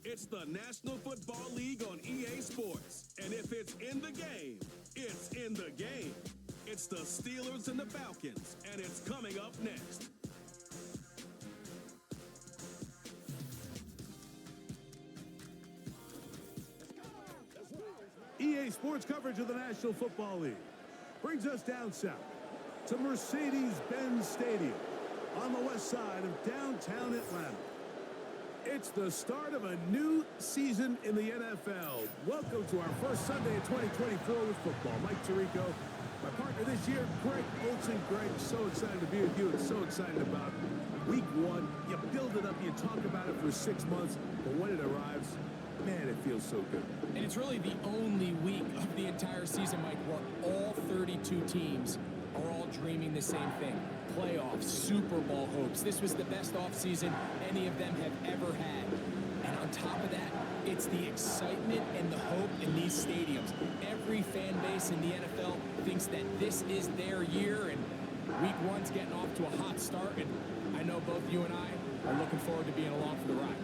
It's the National Football League on EA Sports. And if it's in the game, it's in the game. It's the Steelers and the Falcons, and it's coming up next. EA Sports coverage of the National Football League brings us down south to Mercedes-Benz Stadium on the west side of downtown Atlanta. It's the start of a new season in the NFL. Welcome to our first Sunday in 2024 with football. Mike Tirico, my partner this year, Greg Olsen. Greg, so excited to be with you and so excited about week one. You build it up, you talk about it for 6 months, but when it arrives, man, it feels so good. And it's really the only week of the entire season, Mike, where all 32 teams are all dreaming the same thing. Playoffs, Super Bowl hopes. This was the best offseason any of them have ever had. And on top of that, it's the excitement and the hope in these stadiums. Every fan base in the NFL thinks that this is their year, and week one's getting off to a hot start, and I know both you and I are looking forward to being along for the ride.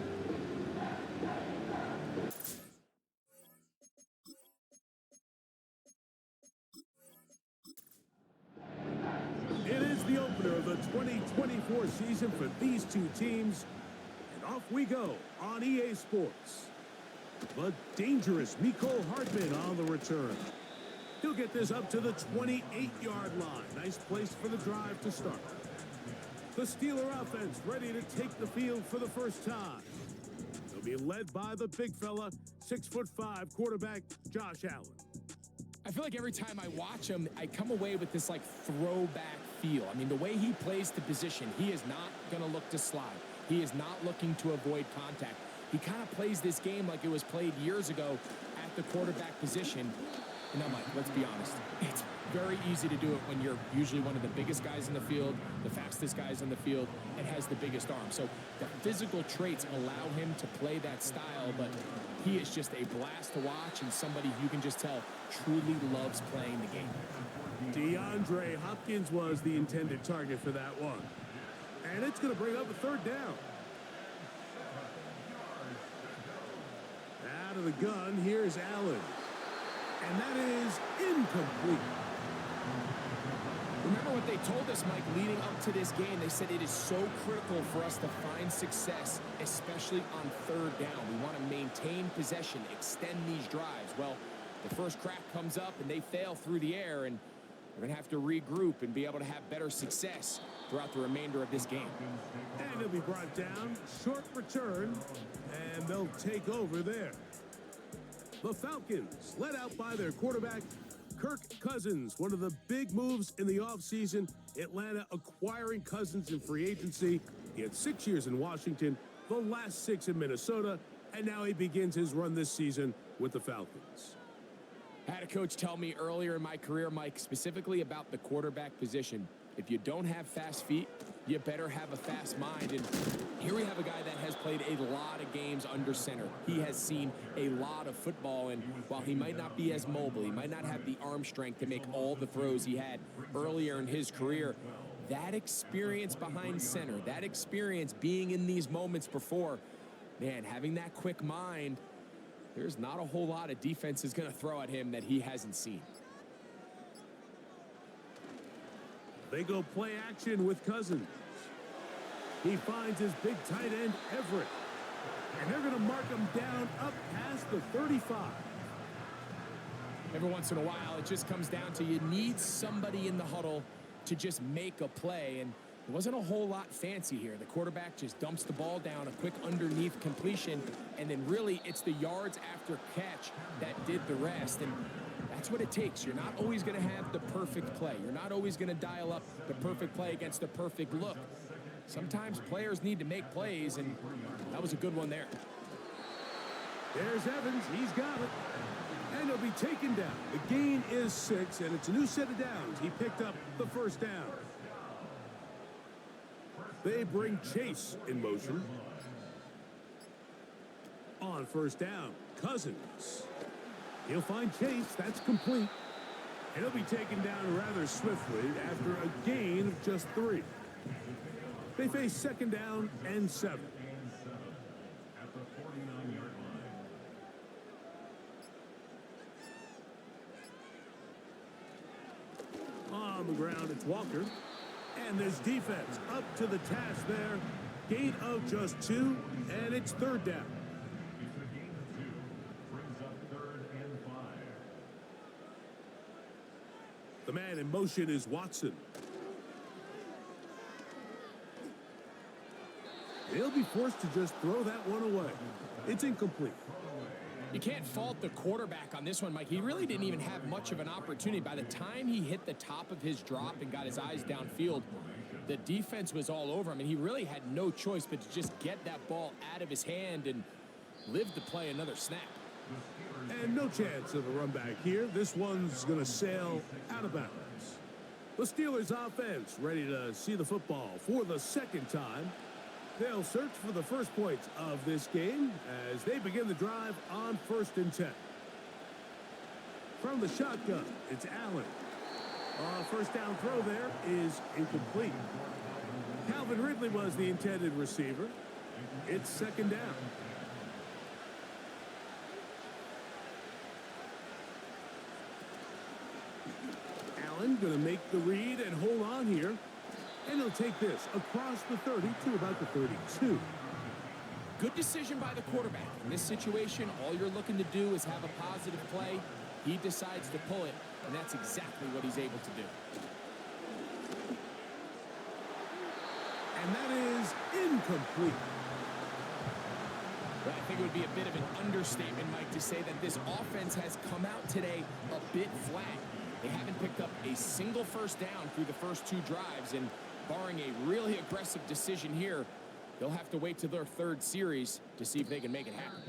The opener of the 2024 season for these two teams, and off we go on EA Sports. The dangerous Mecole Hardman on the return. He'll get this up to the 28-yard line. Nice place for the drive to start. The Steeler offense ready to take the field for the first time. They'll be led by the big fella, 6'5" quarterback Josh Allen. I feel like every time I watch him, I come away with this, like, throwback feel. I mean, the way he plays the position, he is not going to look to slide. He is not looking to avoid contact. He kind of plays this game like it was played years ago at the quarterback position. And I'm like, let's be honest, it's very easy to do it when you're usually one of the biggest guys in the field, the fastest guys in the field, and has the biggest arm. So the physical traits allow him to play that style, but he is just a blast to watch and somebody you can just tell truly loves playing the game. DeAndre Hopkins was the intended target for that one. And it's going to bring up a third down. Out of the gun, here's Allen. And that is incomplete. Remember what they told us, Mike, leading up to this game? They said it is so critical for us to find success, especially on third down. We want to maintain possession, extend these drives. Well, the first crack comes up and they fail through the air, and we're going to have to regroup and be able to have better success throughout the remainder of this game. And he'll be brought down, short return, and they'll take over there. The Falcons, led out by their quarterback, Kirk Cousins. One of the big moves in the offseason, Atlanta acquiring Cousins in free agency. He had 6 years in Washington, the last 6 in Minnesota, and now he begins his run this season with the Falcons. I had a coach tell me earlier in my career, Mike, specifically about the quarterback position. If you don't have fast feet, you better have a fast mind. And here we have a guy that has played a lot of games under center. He has seen a lot of football, and while he might not be as mobile, he might not have the arm strength to make all the throws he had earlier in his career, that experience behind center, that experience being in these moments before, man, having that quick mind, there's not a whole lot of defense is going to throw at him that he hasn't seen. They go play action with Cousins. He finds his big tight end, Everett. And they're going to mark him down up past the 35. Every once in a while, it just comes down to you need somebody in the huddle to just make a play. And there wasn't a whole lot fancy here. The quarterback just dumps the ball down, a quick underneath completion, and then really it's the yards after catch that did the rest. And that's what it takes. You're not always going to have the perfect play. You're not always going to dial up the perfect play against the perfect look. Sometimes players need to make plays, and that was a good one there. There's Evans. He's got it. And he'll be taken down. The gain is 6, and it's a new set of downs. He picked up the first down. They bring Chase in motion. On first down, Cousins. He'll find Chase. That's complete. And he'll be taken down rather swiftly after a gain of just 3. They face second down and 7. on the ground, it's Walker. And this defense up to the task there. Gain of just 2, and it's third down. The man in motion is Watson. He'll be forced to just throw that one away. It's incomplete. You can't fault the quarterback on this one, Mike. He really didn't even have much of an opportunity. By the time he hit the top of his drop and got his eyes downfield, the defense was all over him, and he really had no choice but to just get that ball out of his hand and live to play another snap. And no chance of a run back here. This one's going to sail out of bounds. The Steelers offense ready to see the football for the second time. They'll search for the first points of this game as they begin the drive on 1st and 10. From the shotgun, it's Allen. First down throw there is incomplete. Calvin Ridley was the intended receiver. It's second down. Allen going to make the read and hold on here. And he'll take this across the 30 to about the 32. Good decision by the quarterback. In this situation, all you're looking to do is have a positive play. He decides to pull it, and that's exactly what he's able to do. And that is incomplete. Well, I think it would be a bit of an understatement, Mike, to say that this offense has come out today a bit flat. They haven't picked up a single first down through the first 2 drives, and barring a really aggressive decision here, they'll have to wait to their 3rd series to see if they can make it happen.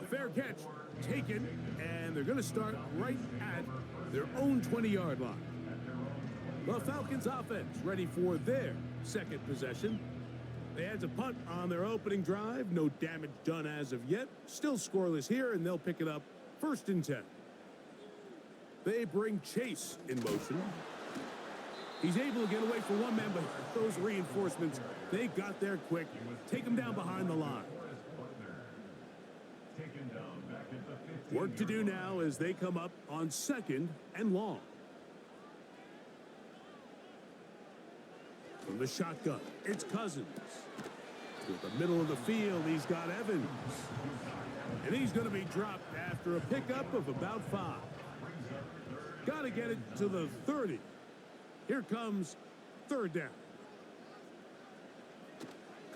A fair catch taken, and they're going to start right at their own 20-yard line. The Falcons offense ready for their second possession. They had to punt on their opening drive. No damage done as of yet. Still scoreless here, and they'll pick it up 1st and 10. They bring Chase in motion. He's able to get away for one man, but those reinforcements, they got there quick. Take him down behind the line. Work to do now as they come up on 2nd and long. From the shotgun, it's Cousins. To the middle of the field, he's got Evans. And he's going to be dropped after a pickup of about 5. Got to get it to the 30. Here comes 3rd down.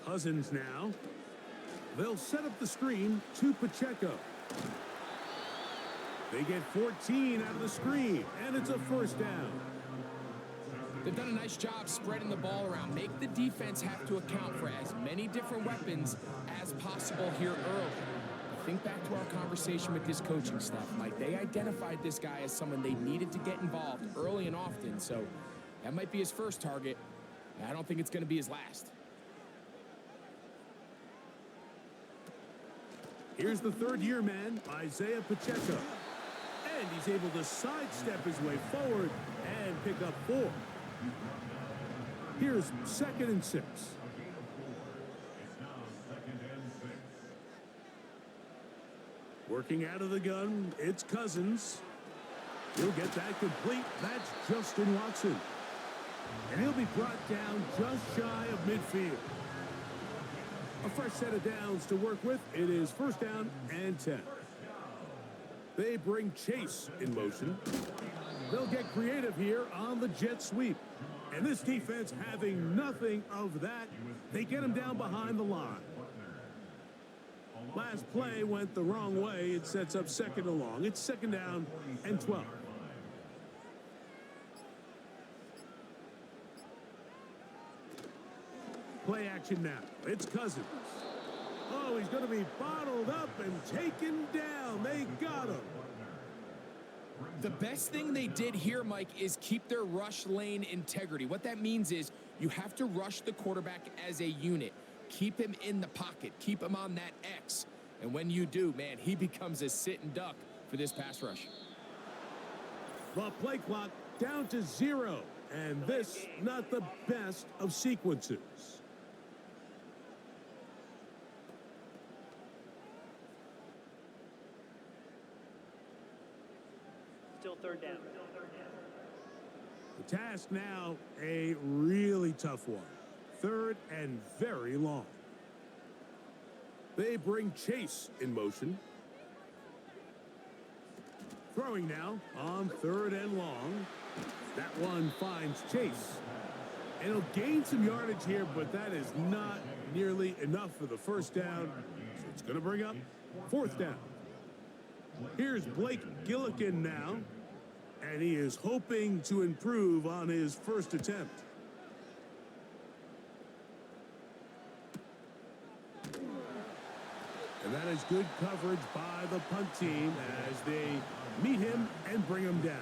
Cousins now. They'll set up the screen to Pacheco. They get 14 out of the screen, and it's a 1st down. They've done a nice job spreading the ball around. Make the defense have to account for as many different weapons as possible here early. Think back to our conversation with this coaching staff, Mike. They identified this guy as someone they needed to get involved early and often, so that might be his first target. I don't think it's going to be his last. Here's the 3rd-year man, Isaiah Pacheco. And he's able to sidestep his way forward and pick up 4. Here's 2nd and 6. Working out of the gun, it's Cousins. He'll get that complete. That's Justin Watson. And he'll be brought down just shy of midfield. A fresh set of downs to work with. It is 1st down and 10. They bring Chase in motion. They'll get creative here on the jet sweep. And this defense having nothing of that, they get him down behind the line. Last play went the wrong way. It sets up 2nd and long. It's 2nd down and 12. Play action now. It's Cousins. Oh, he's going to be bottled up and taken down. They got him. The best thing they did here, Mike, is keep their rush lane integrity. What that means is you have to rush the quarterback as a unit. Keep him in the pocket. Keep him on that X. And when you do, man, he becomes a sitting duck for this pass rush. The play clock down to 0. And this, not the best of sequences. Still 3rd down. Task now a really tough one. 3rd and very long. They bring Chase in motion. Throwing now on 3rd and long. That one finds Chase. And he'll gain some yardage here, but that is not nearly enough for the first down. So it's going to bring up 4th down. Here's Blake Gillikin now. And he is hoping to improve on his first attempt. And that is good coverage by the punt team as they meet him and bring him down.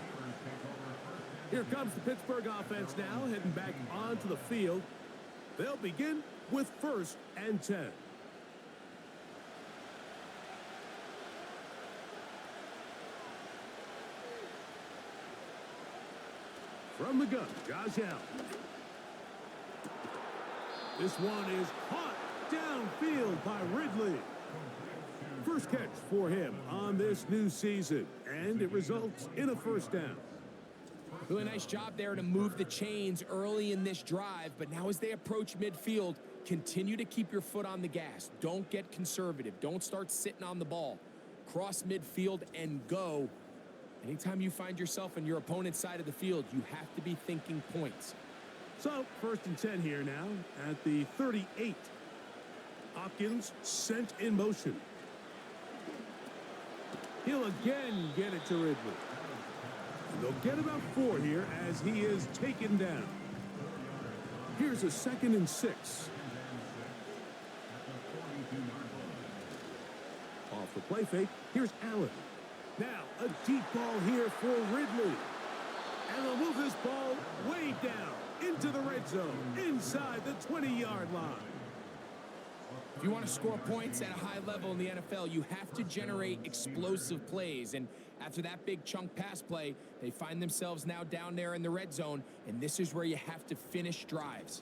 Here comes the Pittsburgh offense now, heading back onto the field. They'll begin with 1st and 10. From the gun, Josh Allen. This one is caught downfield by Ridley. First catch for him on this new season, and it results in a first down. Really nice job there to move the chains early in this drive, but now as they approach midfield, continue to keep your foot on the gas. Don't get conservative. Don't start sitting on the ball. Cross midfield and go. Anytime you find yourself on your opponent's side of the field, you have to be thinking points. So, 1st and 10 here now at the 38. Hopkins sent in motion. He'll again get it to Ridley. And they'll get about 4 here as he is taken down. Here's a 2nd and 6. Off the play fake, here's Allen. Now, a deep ball here for Ridley. And they'll move this ball way down into the red zone, inside the 20-yard line. If you want to score points at a high level in the NFL, you have to generate explosive plays. And after that big chunk pass play, they find themselves now down there in the red zone, and this is where you have to finish drives.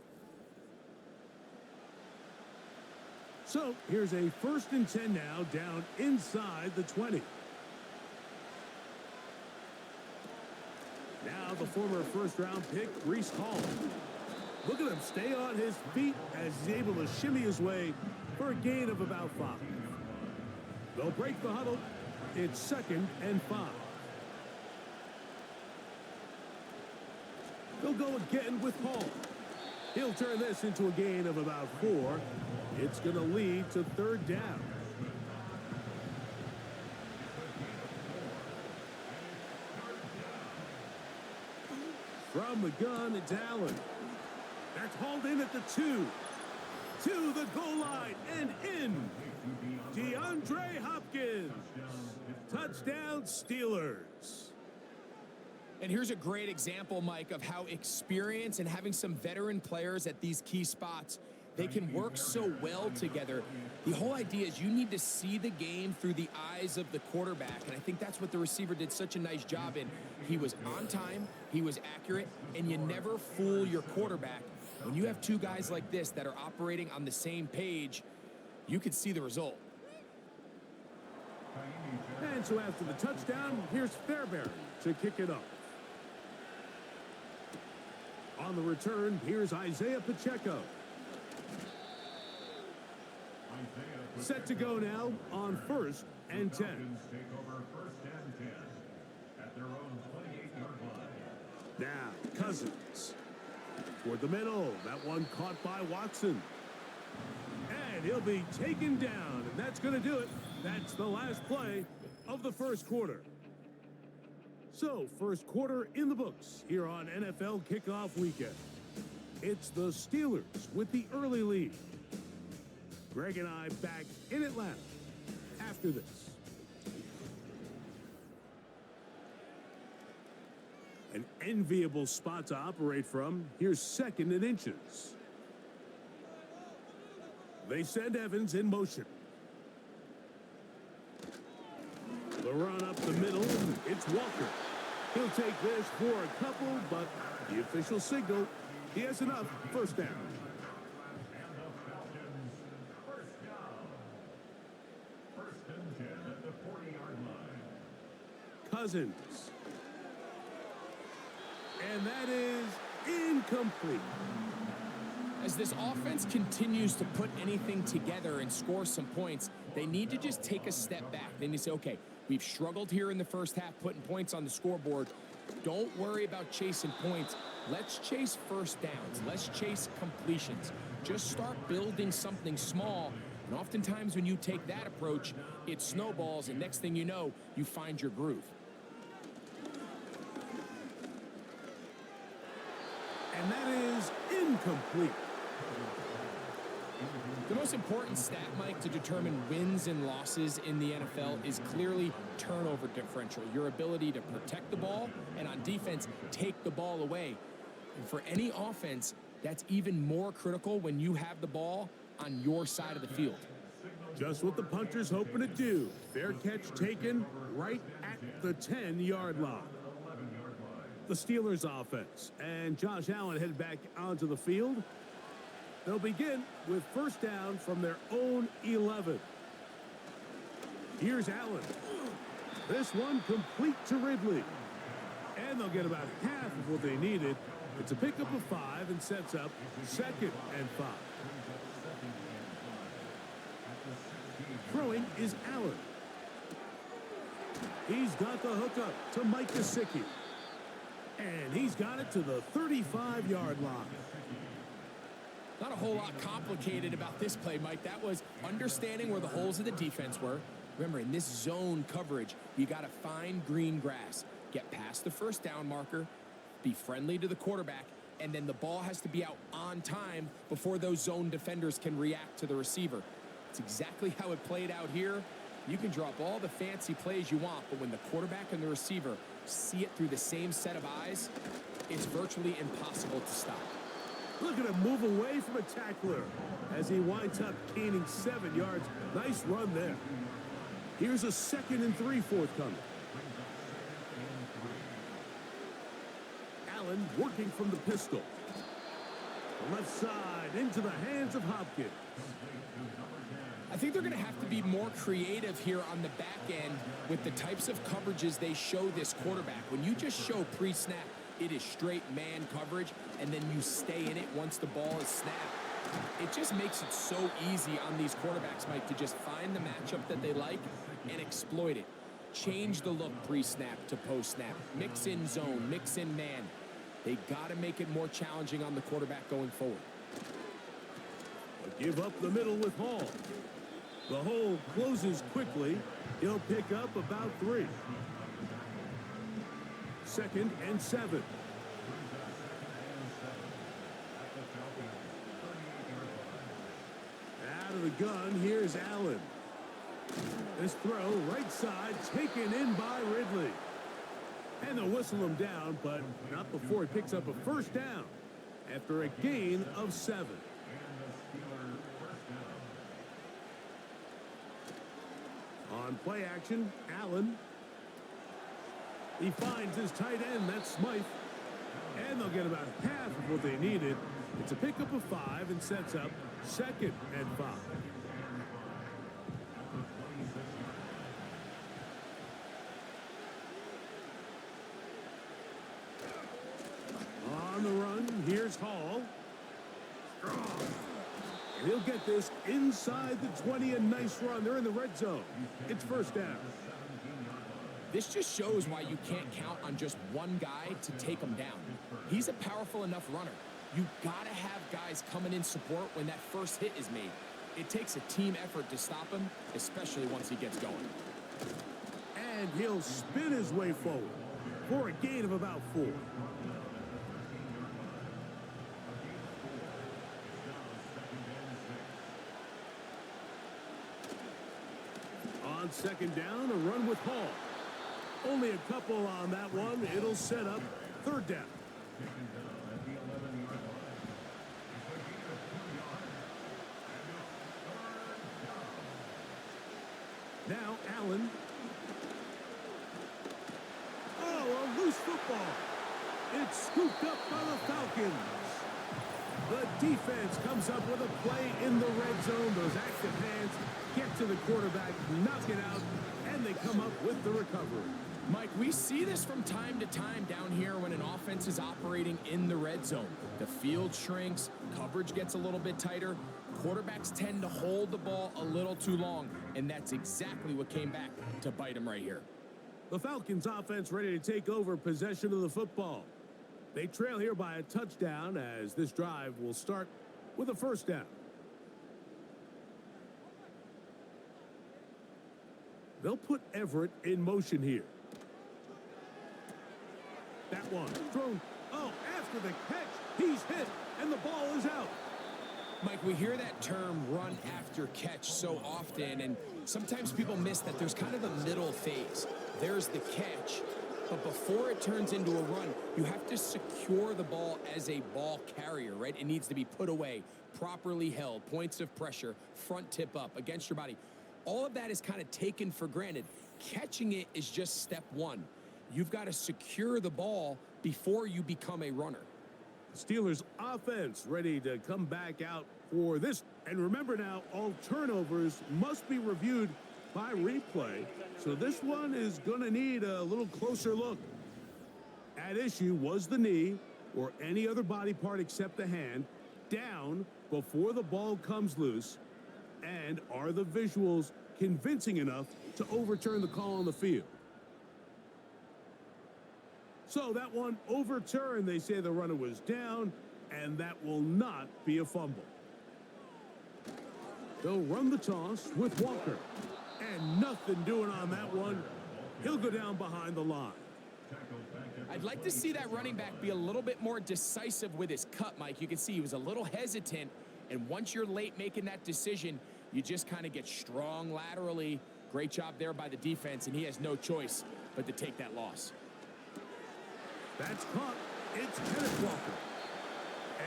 So, here's a 1st and 10 now, down inside the 20. Now the former first-round pick, Breece Hall. Look at him stay on his feet as he's able to shimmy his way for a gain of about 5. They'll break the huddle. It's 2nd and 5. They'll go again with Hall. He'll turn this into a gain of about 4. It's going to lead to 3rd down. From the gun, it's Allen. That's hauled in at the 2. To the goal line and in. DeAndre Hopkins. Touchdown, Steelers. And here's a great example, Mike, of how experience and having some veteran players at these key spots, they can work so well together. The whole idea is you need to see the game through the eyes of the quarterback, and I think that's what the receiver did such a nice job in. He was on time, he was accurate, and you never fool your quarterback. When you have 2 guys like this that are operating on the same page, you can see the result. And so after the touchdown, here's Fairbairn to kick it off. On the return, here's Isaiah Pacheco. Set to go now on 1st and 10. Now, Cousins. Toward the middle. That one caught by Watson. And he'll be taken down. And that's going to do it. That's the last play of the first quarter. So, first quarter in the books here on NFL Kickoff Weekend. It's the Steelers with the early lead. Greg and I back in Atlanta after this. An enviable spot to operate from. Here's 2nd and inches. They send Evans in motion. The run up the middle. It's Walker. He'll take this for a couple, but the official signal, he has enough. First down. Cousins. And that is incomplete. As this offense continues to put anything together and score some points, they need to just take a step back. They need to say, okay, we've struggled here in the first half putting points on the scoreboard. Don't worry about chasing points. Let's chase first downs. Let's chase completions. Just start building something small. And oftentimes when you take that approach, it snowballs, and next thing you know, you find your groove. And that is incomplete. The most important stat, Mike, to determine wins and losses in the NFL is clearly turnover differential, your ability to protect the ball and on defense, take the ball away. And for any offense, that's even more critical when you have the ball on your side of the field. Just what the punter's hoping to do. Fair catch taken right at the 10-yard line. The Steelers offense and Josh Allen head back onto the field. They'll begin with first down from their own 11. Here's Allen. This one complete to Ridley. And they'll get about half of what they needed. It's a pickup of 5 and sets up 2nd and 5. Throwing is Allen. He's got the hookup to Mike Gesicki. And he's got it to the 35-yard line. Not a whole lot complicated about this play, Mike. That was understanding where the holes of the defense were. Remember, in this zone coverage, you got to find green grass. Get past the first down marker, be friendly to the quarterback, and then the ball has to be out on time before those zone defenders can react to the receiver. It's exactly how it played out here. You can drop all the fancy plays you want, but when the quarterback and the receiver see it through the same set of eyes, it's virtually impossible to stop. Look at him move away from a tackler as he winds up gaining 7 yards. Nice run there. Here's a 2nd and 3 forthcoming. Allen working from the pistol. The left side into the hands of Hopkins. I think they're going to have to be more creative here on the back end with the types of coverages they show this quarterback. When you just show pre-snap, it is straight man coverage, and then you stay in it once the ball is snapped. It just makes it so easy on these quarterbacks, Mike, to just find the matchup that they like and exploit it. Change the look pre-snap to post-snap. Mix in zone, mix in man. They got to make it more challenging on the quarterback going forward. Give up the middle with Hall. The hole closes quickly. He'll pick up about 3. 2nd and 7. Out of the gun, here's Allen. This throw, right side, taken in by Ridley. And they'll whistle him down, but not before he picks up a first down after a gain of 7. On play action, Allen. He finds his tight end, that's Smythe. And they'll get about half of what they needed. It's a pickup of 5 and sets up 2nd and 5. On the run, here's Hall. And he'll get this inside the 20, a nice run. They're in the red zone. It's first down. This just shows why you can't count on just one guy to take him down. He's a powerful enough runner. You gotta have guys coming in support when that first hit is made. It takes a team effort to stop him, especially once he gets going. And he'll spin his way forward for a gain of about 4. On 2nd down, a run with Hall. Only a couple on that one. It'll set up 3rd down. Now Allen. Oh, a loose football. It's scooped up by the Falcons. The defense comes up with a play in the red zone. Those active hands get to the quarterback, knock it out, and they come up with the recovery. Mike, we see this from time to time down here when an offense is operating in the red zone. The field shrinks, coverage gets a little bit tighter, quarterbacks tend to hold the ball a little too long, and that's exactly what came back to bite them right here. The Falcons offense ready to take over possession of the football. They trail here by a touchdown as this drive will start with a first down. They'll put Everett in motion here. That one thrown. Oh, after the catch, he's hit, and the ball is out. Mike, we hear that term run after catch so often, and sometimes people miss that there's kind of a middle phase. There's the catch, but before it turns into a run, you have to secure the ball as a ball carrier, right? It needs to be put away, properly held, points of pressure, front tip up against your body. All of that is kind of taken for granted. Catching it is just step one. You've got to secure the ball before you become a runner. Steelers offense ready to come back out for this. And remember now, all turnovers must be reviewed by replay. So this one is going to need a little closer look. At issue was the knee or any other body part except the hand down before the ball comes loose. And are the visuals convincing enough to overturn the call on the field? So that one overturned. They say the runner was down, and that will not be a fumble. They'll run the toss with Walker. And nothing doing on that one. He'll go down behind the line. I'd like to see that running back be a little bit more decisive with his cut, Mike. You can see he was a little hesitant, and once you're late making that decision, you just kind of get strong laterally. Great job there by the defense, and he has no choice but to take that loss. That's caught. It's Kenneth Walker.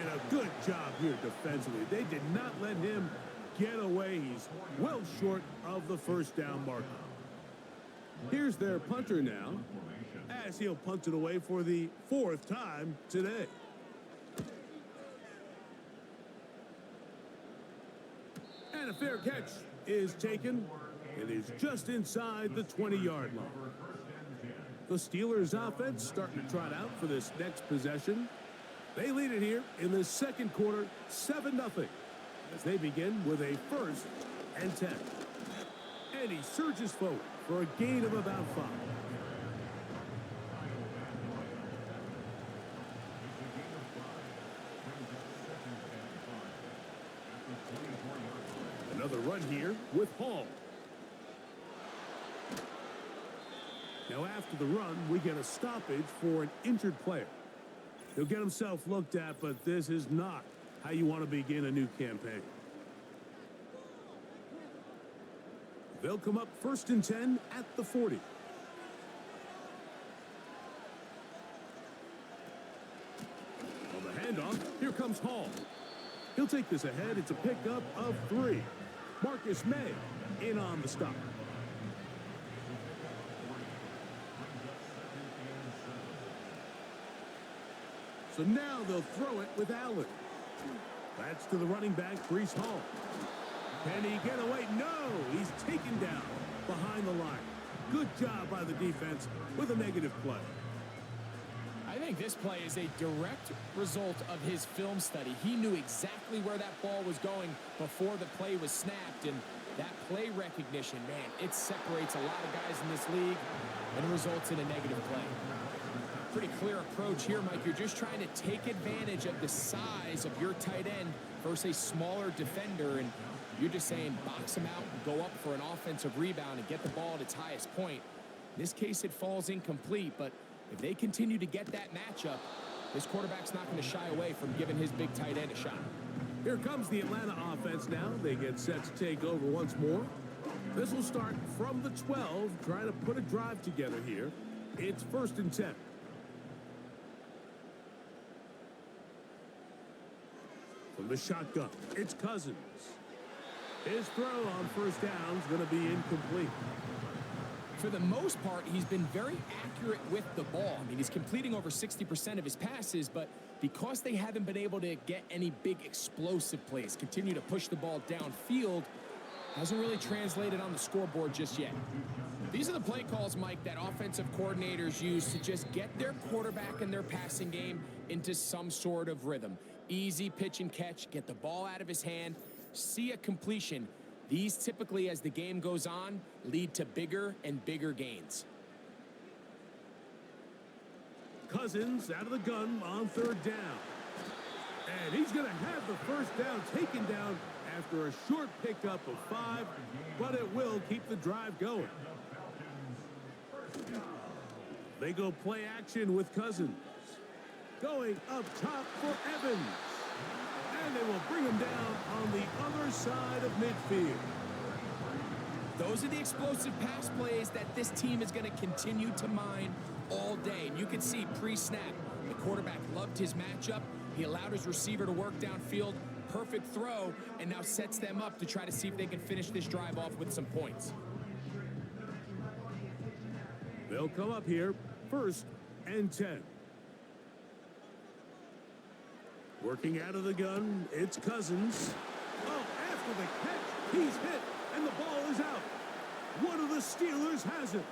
And a good job here defensively. They did not let him get away. He's well short of the first down marker. Here's their punter now, as he'll punt it away for the fourth time today. And a fair catch is taken. It is just inside the 20-yard line. The Steelers offense starting to trot out for this next possession. They lead it here in the second quarter, 7-0, as they begin with a 1st and 10. And he surges forward for a gain of about 5. Another run here with Hall. Now after the run, we get a stoppage for an injured player. He'll get himself looked at, but this is not how you want to begin a new campaign. They'll come up 1st and 10 at the 40. On the handoff, here comes Hall. He'll take this ahead. It's a pickup of 3. Marcus May in on the stop. So now they'll throw it with Allen. That's to the running back, Breece Hall. Can he get away? No, he's taken down behind the line. Good job by the defense with a negative play. I think this play is a direct result of his film study. He knew exactly where that ball was going before the play was snapped, and that play recognition, man, it separates a lot of guys in this league and results in a negative play. Pretty clear approach here, Mike. You're just trying to take advantage of the size of your tight end versus a smaller defender, and you're just saying box him out and go up for an offensive rebound and get the ball at its highest point. In this case, it falls incomplete, but if they continue to get that matchup, this quarterback's not going to shy away from giving his big tight end a shot. Here comes the Atlanta offense now. They get set to take over once more. This will start from the 12, trying to put a drive together here. It's 1st and 10. From the shotgun, it's Cousins. His throw on 1st down is going to be incomplete. For the most part, he's been very accurate with the ball. I mean, he's completing over 60% of his passes, but because they haven't been able to get any big explosive plays, continue to push the ball downfield, hasn't really translated on the scoreboard just yet. These are the play calls, Mike, that offensive coordinators use to just get their quarterback and their passing game into some sort of rhythm. Easy pitch and catch, get the ball out of his hand, see a completion. These typically, as the game goes on, lead to bigger and bigger gains. Cousins out of the gun on third down. And he's going to have the first down taken down after a short pickup of 5, but it will keep the drive going. They go play action with Cousins. Going up top for Evans. And they will bring him down on the other side of midfield. Those are the explosive pass plays that this team is going to continue to mine all day. And you can see pre-snap, the quarterback loved his matchup. He allowed his receiver to work downfield. Perfect throw, and now sets them up to try to see if they can finish this drive off with some points. They'll come up here, 1st and 10. Working out of the gun, it's Cousins. Oh, after the catch, he's hit, and the ball is out. One of the Steelers has it.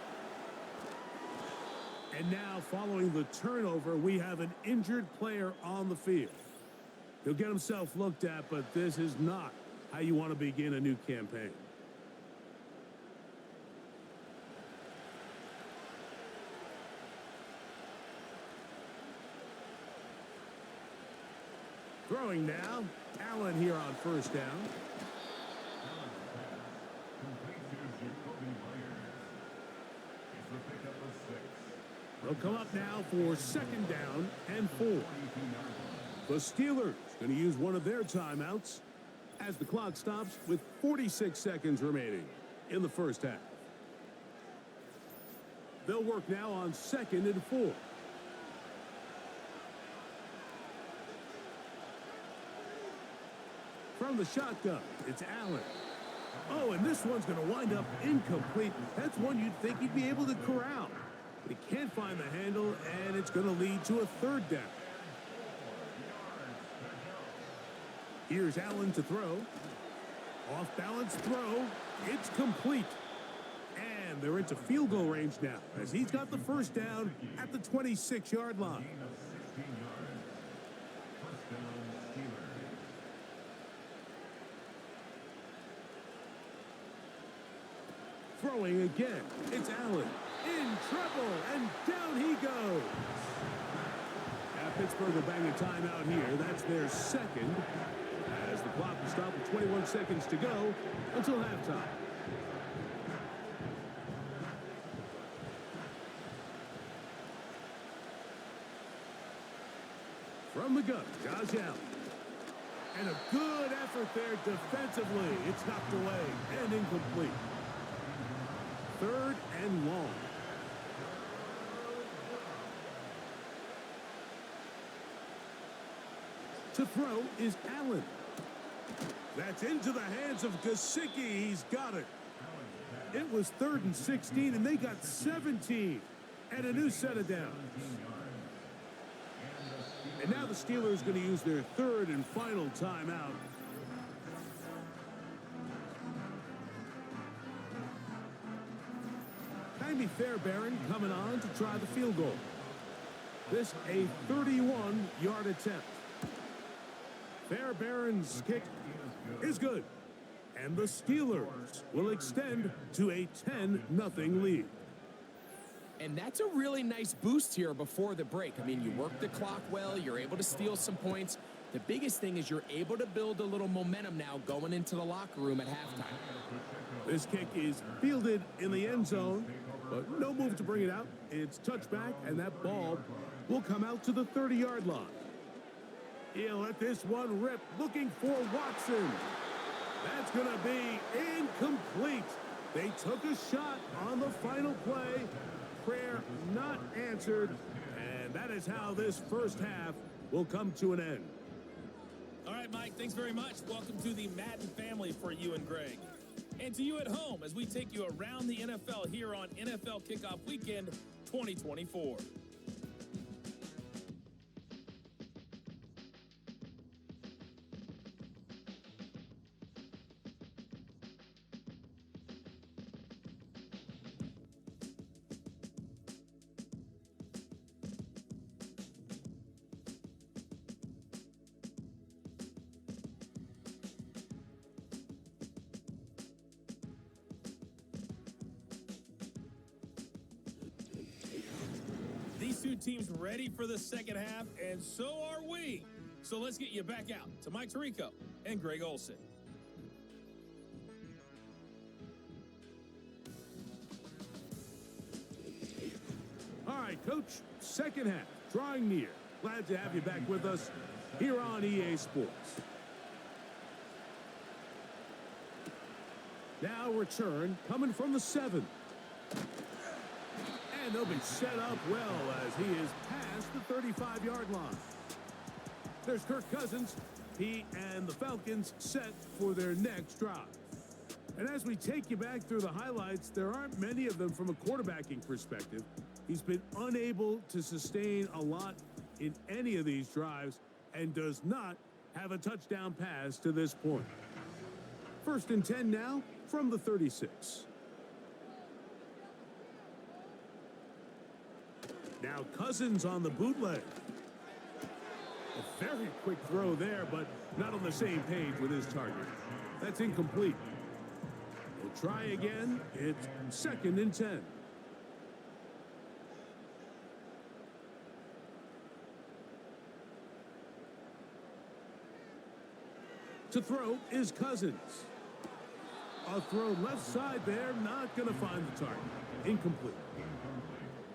And now, following the turnover, we have an injured player on the field. He'll get himself looked at, but this is not how you want to begin a new campaign. Throwing now, Allen here on 1st down. They'll come up now for 2nd down and 4. The Steelers going to use one of their timeouts as the clock stops with 46 seconds remaining in the first half. They'll work now on 2nd and 4. From the shotgun, it's Allen. Oh, and this one's going to wind up incomplete. That's one you'd think he'd be able to corral. But he can't find the handle, and it's going to lead to a 3rd down. Here's Allen to throw. Off-balance throw. It's complete. And they're into field goal range now as he's got the 1st down at the 26-yard line. Throwing again. It's Allen. In trouble, and down he goes. Now Pittsburgh will bang a timeout here. That's their 2nd. As the clock will stop with 21 seconds to go until halftime. From the gun, Josh Allen. And a good effort there defensively. It's knocked away and incomplete. 3rd and long. To throw is Allen. That's into the hands of Gesicki. He's got it. It was 3rd and 16, and they got 17. And a new set of downs. And now the Steelers going to use their 3rd and final timeout. Jaime Fairbairn coming on to try the field goal. This a 31-yard attempt. Fairbairn's kick is good. And the Steelers will extend to a 10-0 lead. And that's a really nice boost here before the break. I mean, you work the clock well. You're able to steal some points. The biggest thing is you're able to build a little momentum now going into the locker room at halftime. This kick is fielded in the end zone, but no move to bring it out. It's touchback, and that ball will come out to the 30-yard line. He'll let this one rip, looking for Watson. That's going to be incomplete. They took a shot on the final play. Prayer not answered, and that is how this first half will come to an end. All right, Mike, thanks very much. Welcome to the Madden family for you and Greg. And to you at home as we take you around the NFL here on NFL Kickoff Weekend 2024. two teams ready for the second half, and so are we. So let's get you back out to Mike Tirico and Greg Olson. All right, Coach, second half, drawing near. Glad to have you back with us here on EA Sports. Now return coming from the 7. And they'll be set up well as he is past the 35-yard line. There's Kirk Cousins. He and the Falcons set for their next drive. And as we take you back through the highlights, there aren't many of them from a quarterbacking perspective. He's been unable to sustain a lot in any of these drives and does not have a touchdown pass to this point. 1st and 10 now from the 36. Now Cousins on the bootleg. A very quick throw there, but not on the same page with his target. That's incomplete. We'll try again. It's 2nd and 10. To throw is Cousins. A throw left side there, not going to find the target. Incomplete.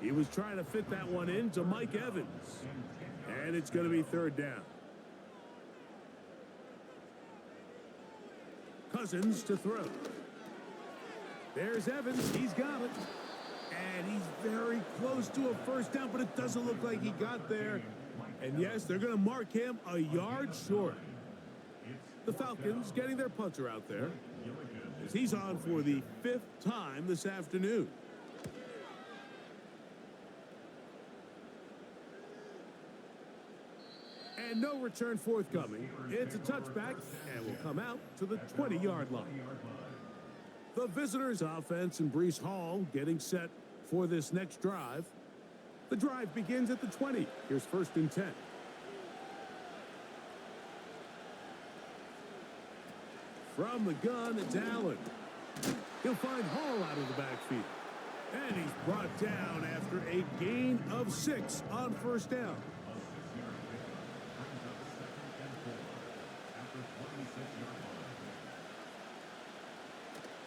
He was trying to fit that one in to Mike Evans. And it's going to be 3rd down. Cousins to throw. There's Evans. He's got it. And he's very close to a 1st down, but it doesn't look like he got there. And yes, they're going to mark him a yard short. The Falcons getting their punter out there as he's on for the 5th time this afternoon. And no return forthcoming. It's a touchback and will come out to the 20-yard line. The visitors' offense and Breece Hall getting set for this next drive. The drive begins at the 20. Here's 1st and 10. From the gun, it's Allen. He'll find Hall out of the backfield. And he's brought down after a gain of 6 on 1st down.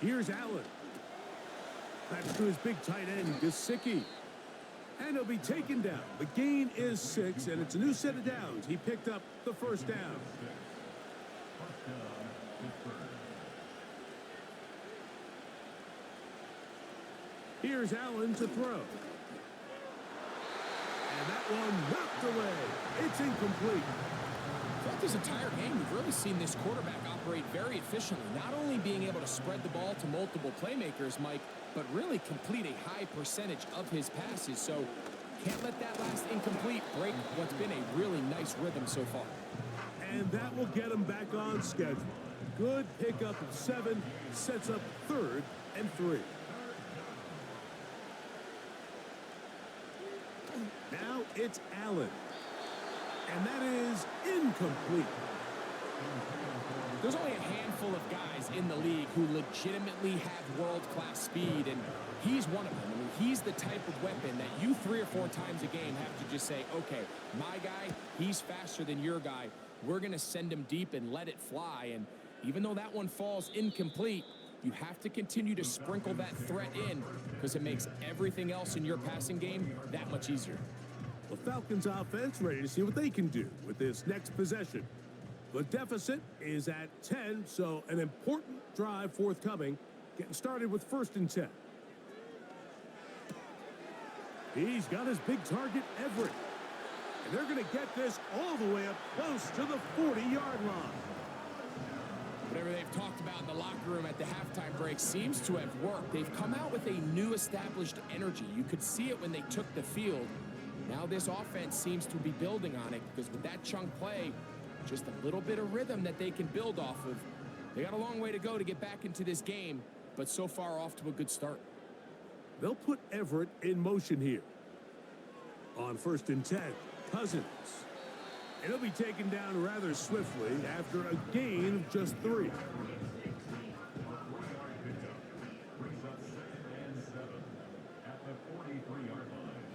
Here's Allen. Back to his big tight end, Gesicki. And he'll be taken down. The gain is 6, and it's a new set of downs. He picked up the 1st down. Here's Allen to throw. And that one knocked away. It's incomplete. Throughout this entire game, we've really seen this quarterback operate very efficiently, not only being able to spread the ball to multiple playmakers, Mike, but really complete a high percentage of his passes. So can't let that last incomplete break what's been a really nice rhythm so far. And that will get him back on schedule. Good pickup of 7, sets up 3rd and 3. Now it's Allen. And that is incomplete. There's only a handful of guys in the league who legitimately have world-class speed, and he's one of them. I mean, he's the type of weapon that you 3 or 4 times a game have to just say, okay, my guy, he's faster than your guy. We're going to send him deep and let it fly. And even though that one falls incomplete, you have to continue to sprinkle that threat in because it makes everything else in your passing game that much easier. The Falcons offense ready to see what they can do with this next possession. The deficit is at 10, so an important drive forthcoming. Getting started with 1st and 10. He's got his big target, Everett. And they're going to get this all the way up close to the 40-yard line. Whatever they've talked about in the locker room at the halftime break seems to have worked. They've come out with a new established energy. You could see it when they took the field. Now this offense seems to be building on it because with that chunk play, just a little bit of rhythm that they can build off of. They got a long way to go to get back into this game, but so far off to a good start. They'll put Everett in motion here. On 1st and 10, Cousins. And he'll be taken down rather swiftly after a gain of just 3.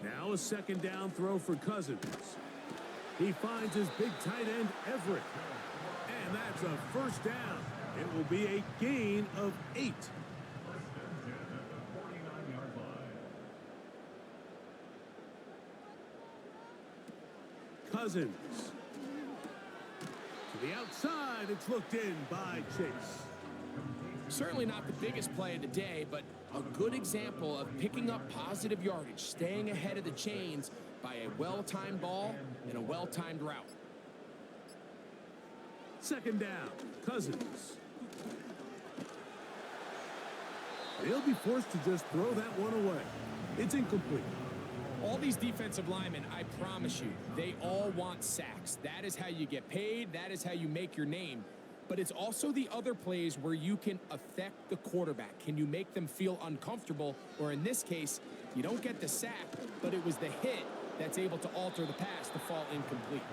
Now a second down throw for Cousins. He finds his big tight end, Everett. And that's a first down. It will be a gain of 8. Cousins. To the outside, it's looked in by Chase. Certainly not the biggest play of the day, but a good example of picking up positive yardage, staying ahead of the chains by a well-timed ball and a well-timed route. Second down, Cousins. He'll be forced to just throw that one away. It's incomplete. All these defensive linemen, I promise you, they all want sacks. That is how you get paid. That is how you make your name. But it's also the other plays where you can affect the quarterback. Can you make them feel uncomfortable? Or in this case, you don't get the sack, but it was the hit that's able to alter the pass to fall incomplete.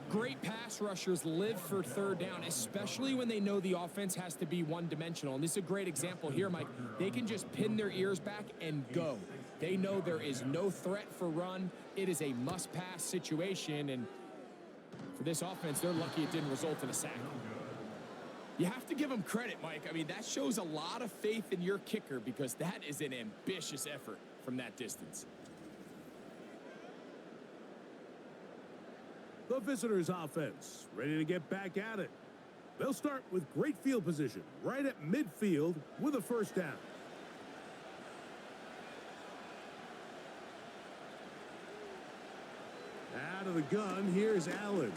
Great pass rushers live for third down, especially when they know the offense has to be one-dimensional. And this is a great example here, Mike. They can just pin their ears back and go. They know there is no threat for run. It is a must-pass situation, and for this offense, they're lucky it didn't result in a sack. You have to give them credit, Mike. I mean, that shows a lot of faith in your kicker because that is an ambitious effort from that distance. The visitors' offense ready to get back at it. They'll start with great field position right at midfield with a first down. Out of the gun, here's Allen.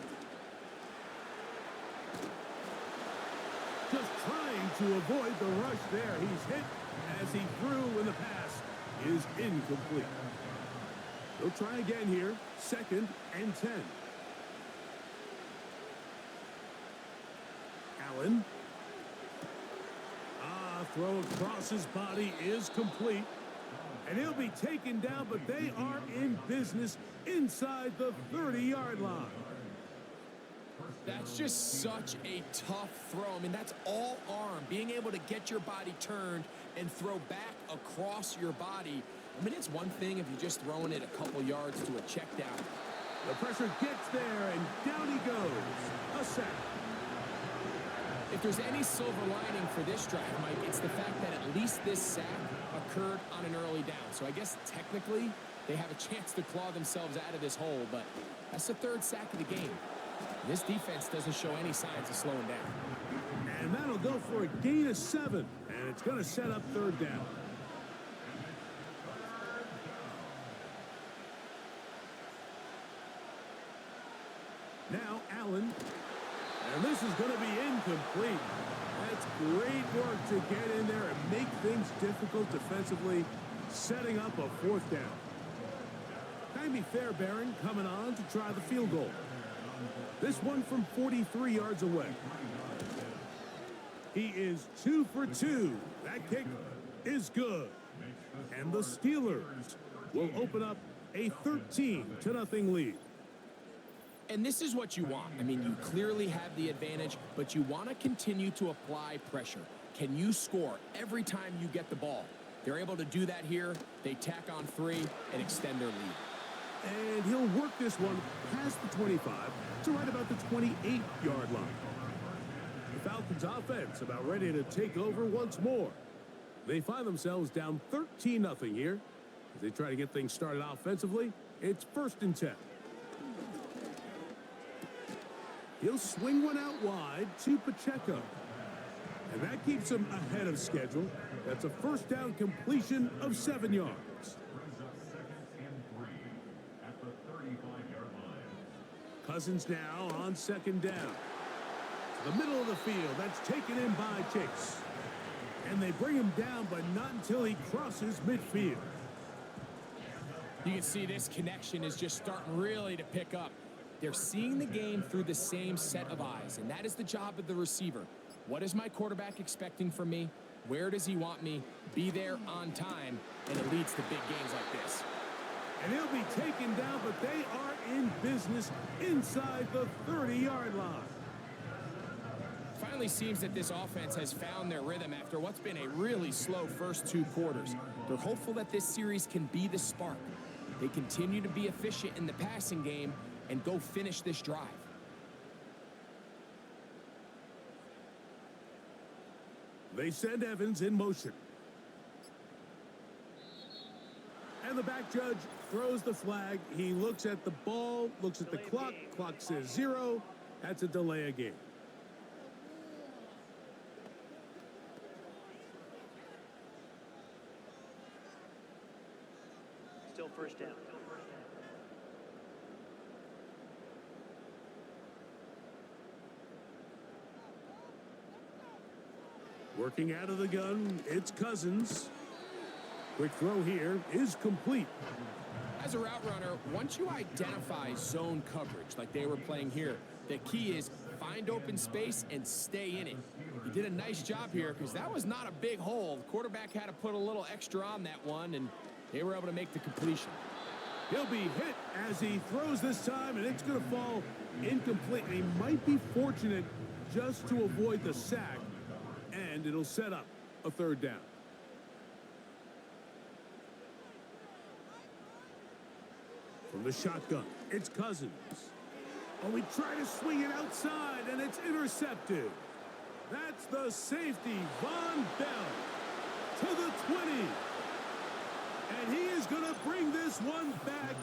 Just trying to avoid the rush there. He's hit as he threw when the pass is incomplete. They'll try again here, 2nd and 10. Allen. Throw across his body is complete. And he'll be taken down, but they are in business inside the 30-yard line. That's just such a tough throw. I mean, that's all arm. Being able to get your body turned and throw back across your body. I mean, it's one thing if you're just throwing it a couple yards to a check down. The pressure gets there, and down he goes. A sack. If there's any silver lining for this drive, Mike, it's the fact that at least this sack occurred on an early down. So I guess technically they have a chance to claw themselves out of this hole, but that's the 3rd sack of the game. This defense doesn't show any signs of slowing down. And that'll go for a gain of 7, and it's going to set up 3rd down. Now Allen. And this is going to be incomplete. That's great work to get in there and make things difficult defensively, setting up a 4th down. Jaime Fairbairn coming on to try the field goal. This one from 43 yards away. He is 2 for 2. That kick is good. And the Steelers will open up a 13-0 lead. And this is what you want. I mean, you clearly have the advantage, but you want to continue to apply pressure. Can you score every time you get the ball? They're able to do that here. They tack on 3 and extend their lead. And he'll work this one past the 25 to right about the 28-yard line. The Falcons offense about ready to take over once more. They find themselves down 13-0 here. As they try to get things started offensively, it's 1st and 10. He'll swing one out wide to Pacheco. And that keeps him ahead of schedule. That's a 1st down completion of 7 yards. Cousins now on 2nd down. To the middle of the field. That's taken in by Chase. And they bring him down, but not until he crosses midfield. You can see this connection is just starting really to pick up. They're seeing the game through the same set of eyes, and that is the job of the receiver. What is my quarterback expecting from me? Where does he want me? Be there on time, and it leads to big games like this. And he'll be taken down, but they are in business inside the 30-yard line. If finally seems that this offense has found their rhythm after what's been a really slow first 2 quarters. They're hopeful that this series can be the spark. They continue to be efficient in the passing game and go finish this drive. They send Evans in motion. And the back judge throws the flag. He looks at the ball, looks at the clock. Clock says 0. That's a delay of game. Still first down. Working out of the gun, it's Cousins. Quick throw here is complete. As a route runner, once you identify zone coverage like they were playing here, the key is find open space and stay in it. He did a nice job here because that was not a big hole. The quarterback had to put a little extra on that one, and they were able to make the completion. He'll be hit as he throws this time, and it's going to fall incomplete. He might be fortunate just to avoid the sack, and it'll set up a third down. From the shotgun, it's Cousins. Oh, he tried to swing it outside, and it's intercepted. That's the safety, Von Bell, to the 20. And he is going to bring this one back.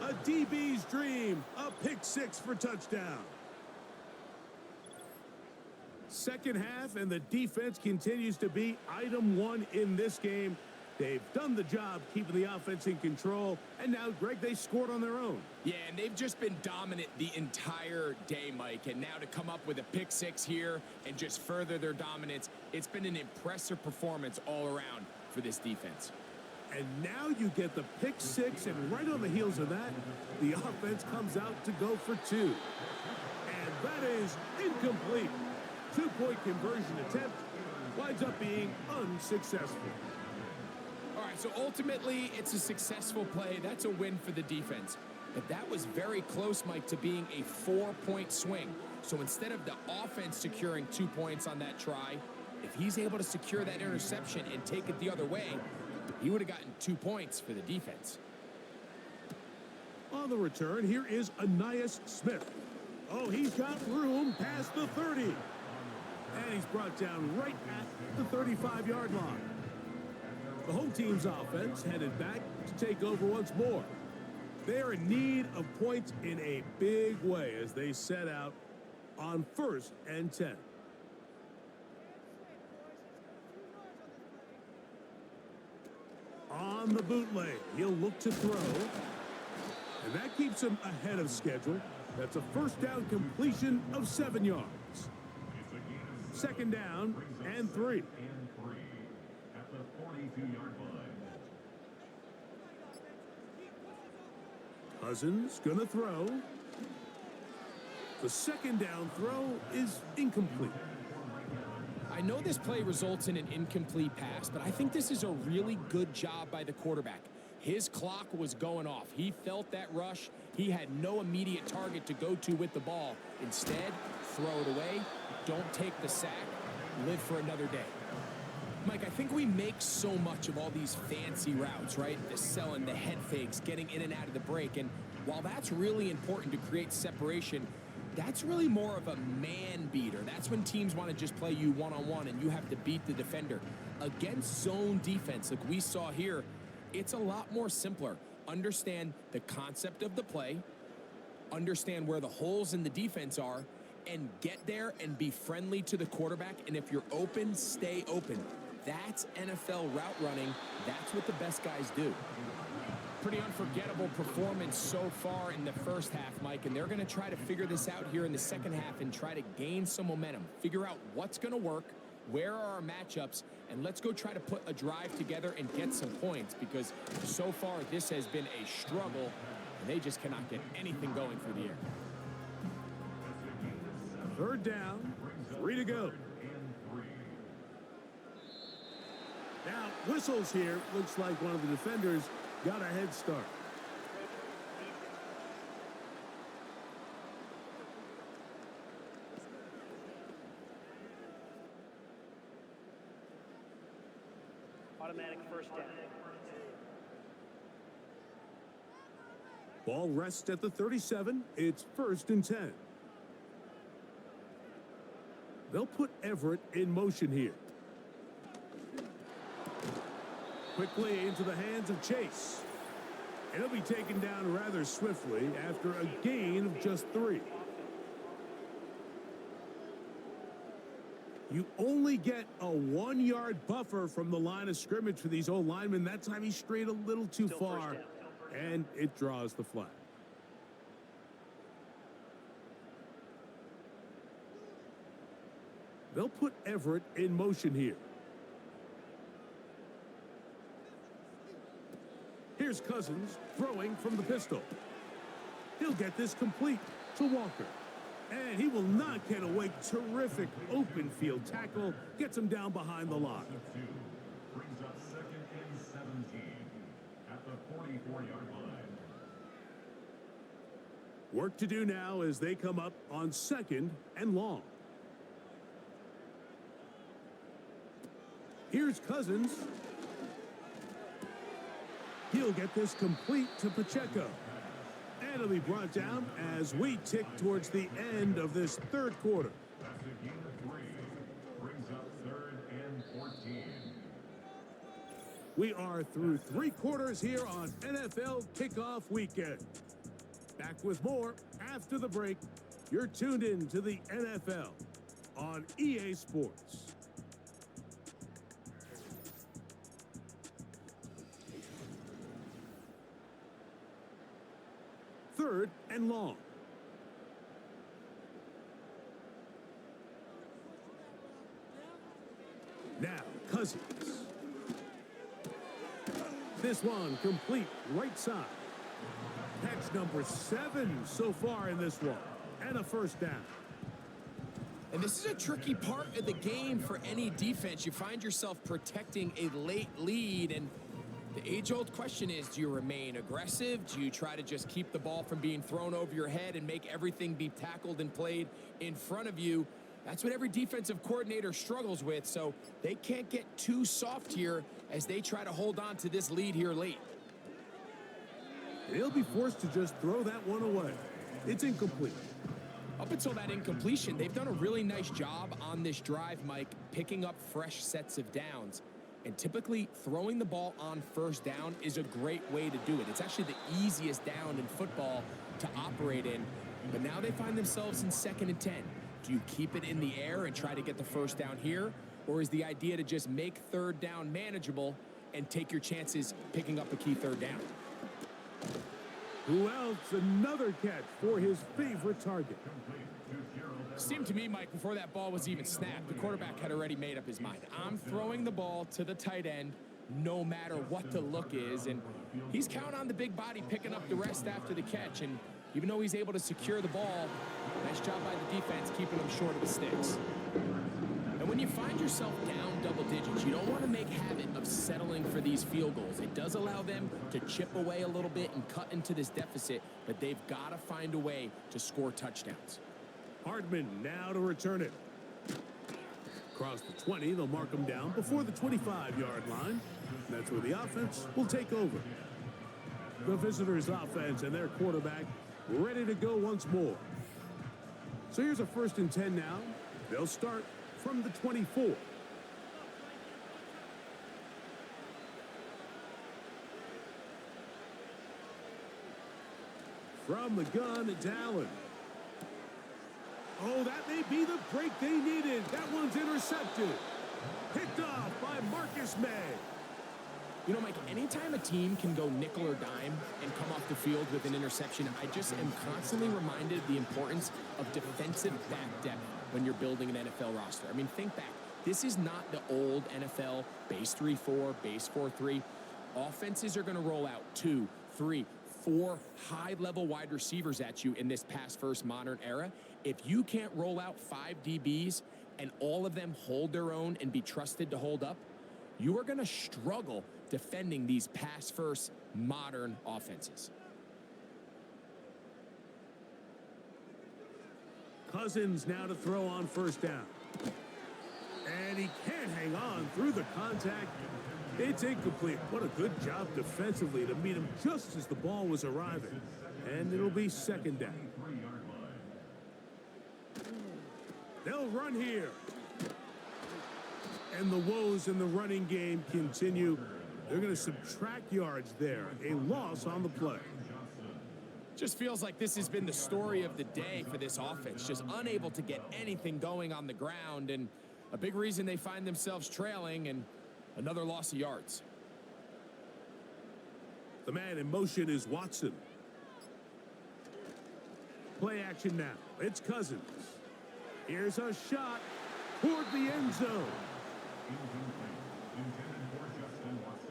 A DB's dream, a pick 6 for touchdown. Second half, and the defense continues to be item 1 in this game. They've done the job keeping the offense in control, and now, Greg, they scored on their own. Yeah, and they've just been dominant the entire day, Mike, and now to come up with a pick 6 here and just further their dominance, it's been an impressive performance all around for this defense. And now you get the pick 6, and right on the heels of that, the offense comes out to go for 2. And that is incomplete. 2-point conversion attempt winds up being unsuccessful. All right, so ultimately, it's a successful play. That's a win for the defense. But that was very close, Mike, to being a 4-point swing. So instead of the offense securing 2 points on that try, if he's able to secure that interception and take it the other way, he would have gotten 2 points for the defense. On the return, here is Anias Smith. Oh, he's got room past the 30. And he's brought down right at the 35-yard line. The home team's offense headed back to take over once more. They are in need of points in a big way as they set out on 1st and 10. On the bootleg, he'll look to throw. And that keeps him ahead of schedule. That's a first down completion of 7 yards. Second down and 3. At the 42-yard line. Cousins gonna throw. The second down throw is incomplete. I know this play results in an incomplete pass, but I think this is a really good job by the quarterback. His clock was going off. He felt that rush. He had no immediate target to go to with the ball. Instead, throw it away. Don't take the sack. Live for another day. Mike, I think we make so much of all these fancy routes, right? The selling, the head fakes, getting in and out of the break. And while that's really important to create separation, that's really more of a man beater. That's when teams want to just play you one-on-one and you have to beat the defender. Against zone defense, like we saw here, it's a lot more simpler. Understand the concept of the play, understand where the holes in the defense are, and get there and be friendly to the quarterback. And if you're open, stay open. That's NFL route running. That's what the best guys do. Pretty unforgettable performance so far in the first half, Mike, and they're going to try to figure this out here in the second half and try to gain some momentum, figure out what's going to work, where are our matchups, and let's go try to put a drive together and get some points, because so far this has been a struggle, and they just cannot get anything going through the air. Third down, 3 to go. Now, whistles here. Looks like one of the defenders got a head start. Automatic first down. Ball rests at the 37. It's 1st and 10. They'll put Everett in motion here. Quickly into the hands of Chase. And he'll be taken down rather swiftly after a gain of just 3. You only get a 1-yard buffer from the line of scrimmage for these old linemen. That time he strayed a little too far, and it draws the flag. They'll put Everett in motion here. Here's Cousins throwing from the pistol. He'll get this complete to Walker. And he will not get away. Terrific open field tackle. Gets him down behind the line. Brings up 2nd and 17 at the 44-yard line. Work to do now as they come up on 2nd and long. Here's Cousins. He'll get this complete to Pacheco. And it'll be brought down as we tick towards the end of this 3rd quarter. That's a gain of 3. Brings up 3rd and 14. We are through 3 quarters here on NFL Kickoff Weekend. Back with more after the break. You're tuned in to the NFL on EA Sports. 3rd and long. Now, Cousins. This one complete right side. Catch number 7 so far in this one. And a 1st down. And this is a tricky part of the game for any defense. You find yourself protecting a late lead, and the age-old question is, do you remain aggressive? Do you try to just keep the ball from being thrown over your head and make everything be tackled and played in front of you? That's what every defensive coordinator struggles with, so they can't get too soft here as they try to hold on to this lead here late. He'll be forced to just throw that one away. It's incomplete. Up until that incompletion, they've done a really nice job on this drive, Mike, picking up fresh sets of downs. And typically, throwing the ball on 1st down is a great way to do it. It's actually the easiest down in football to operate in. But now they find themselves in 2nd and 10. Do you keep it in the air and try to get the 1st down here? Or is the idea to just make 3rd down manageable and take your chances picking up a key 3rd down? Who else? Another catch for his favorite target. Seemed to me, Mike, before that ball was even snapped, the quarterback had already made up his mind. I'm throwing the ball to the tight end no matter what the look is, and he's counting on the big body picking up the rest after the catch, and even though he's able to secure the ball, nice job by the defense keeping him short of the sticks. And when you find yourself down double digits, you don't want to make habit of settling for these field goals. It does allow them to chip away a little bit and cut into this deficit, but they've got to find a way to score touchdowns. Hardman now to return it. Across the 20, they'll mark him down before the 25-yard line. That's where the offense will take over. The visitors' offense and their quarterback ready to go once more. So here's a 1st and 10 now. They'll start from the 24. From the gun, it's Allen. Oh, that may be the break they needed. That one's intercepted. Picked off by Marcus May. You know, Mike, anytime a team can go nickel or dime and come off the field with an interception, I just am constantly reminded of the importance of defensive back depth when you're building an NFL roster. I mean, think back. This is not the old NFL base 3-4, base 4-3. Offenses are going to roll out 2, 3, 4 high-level wide receivers at you in this pass-first modern era. If you can't roll out 5 DBs and all of them hold their own and be trusted to hold up, you are going to struggle defending these pass-first modern offenses. Cousins now to throw on 1st down. And he can't hang on through the contact. It's incomplete. What a good job defensively to meet him just as the ball was arriving. And it'll be second down. They'll run here. And the woes in the running game continue. They're going to subtract yards there. A loss on the play. Just feels like this has been the story of the day for this offense. Just unable to get anything going on the ground. And a big reason they find themselves trailing and another loss of yards. The man in motion is Watson. Play action now. It's Cousins. Here's a shot toward the end zone.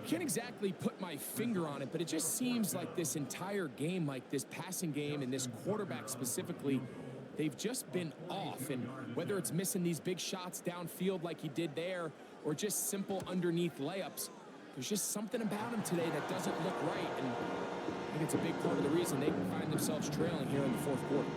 Can't exactly put my finger on it, but it just seems like this entire game, like this passing game and this quarterback specifically, they've just been off. And whether it's missing these big shots downfield like he did there or just simple underneath layups, there's just something about him today that doesn't look right. And I think it's a big part of the reason they can find themselves trailing here in the fourth quarter.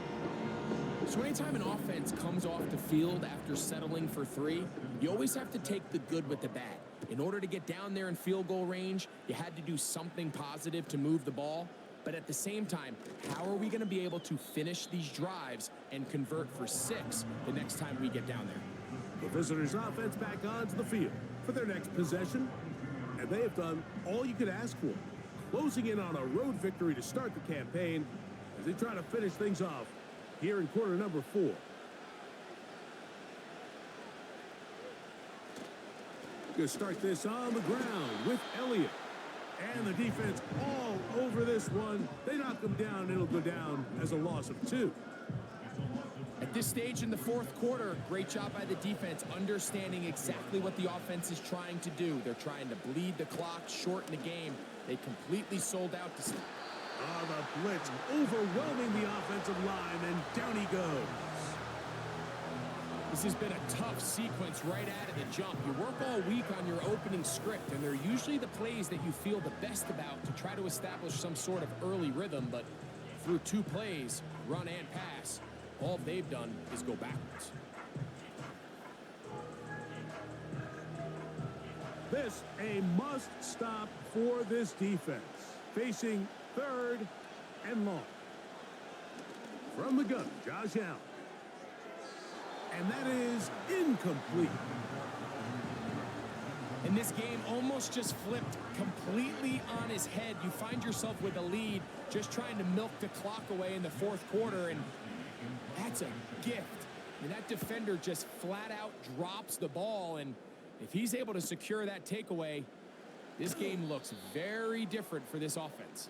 So anytime an offense comes off the field after settling for 3, you always have to take the good with the bad. In order to get down there in field goal range, you had to do something positive to move the ball. But at the same time, how are we going to be able to finish these drives and convert for 6 the next time we get down there? The visitors' offense back onto the field for their next possession. And they have done all you could ask for, closing in on a road victory to start the campaign as they try to finish things off here in quarter number 4. Going to start this on the ground with Elliott. And the defense all over this one. They knock him down. It'll go down as a loss of 2. At this stage in the fourth quarter, great job by the defense, understanding exactly what the offense is trying to do. They're trying to bleed the clock, shorten the game. They completely sold out to... The blitz overwhelming the offensive line, and down he goes. This has been a tough sequence right out of the jump. You work all week on your opening script, and they're usually the plays that you feel the best about to try to establish some sort of early rhythm, but through 2 plays, run and pass, all they've done is go backwards. This a must stop for this defense. Facing 3rd and long. From the gun, Josh Allen. And that is incomplete. And this game almost just flipped completely on his head. You find yourself with a lead, just trying to milk the clock away in the fourth quarter, and that's a gift. I mean, that defender just flat out drops the ball, and if he's able to secure that takeaway, this game looks very different for this offense.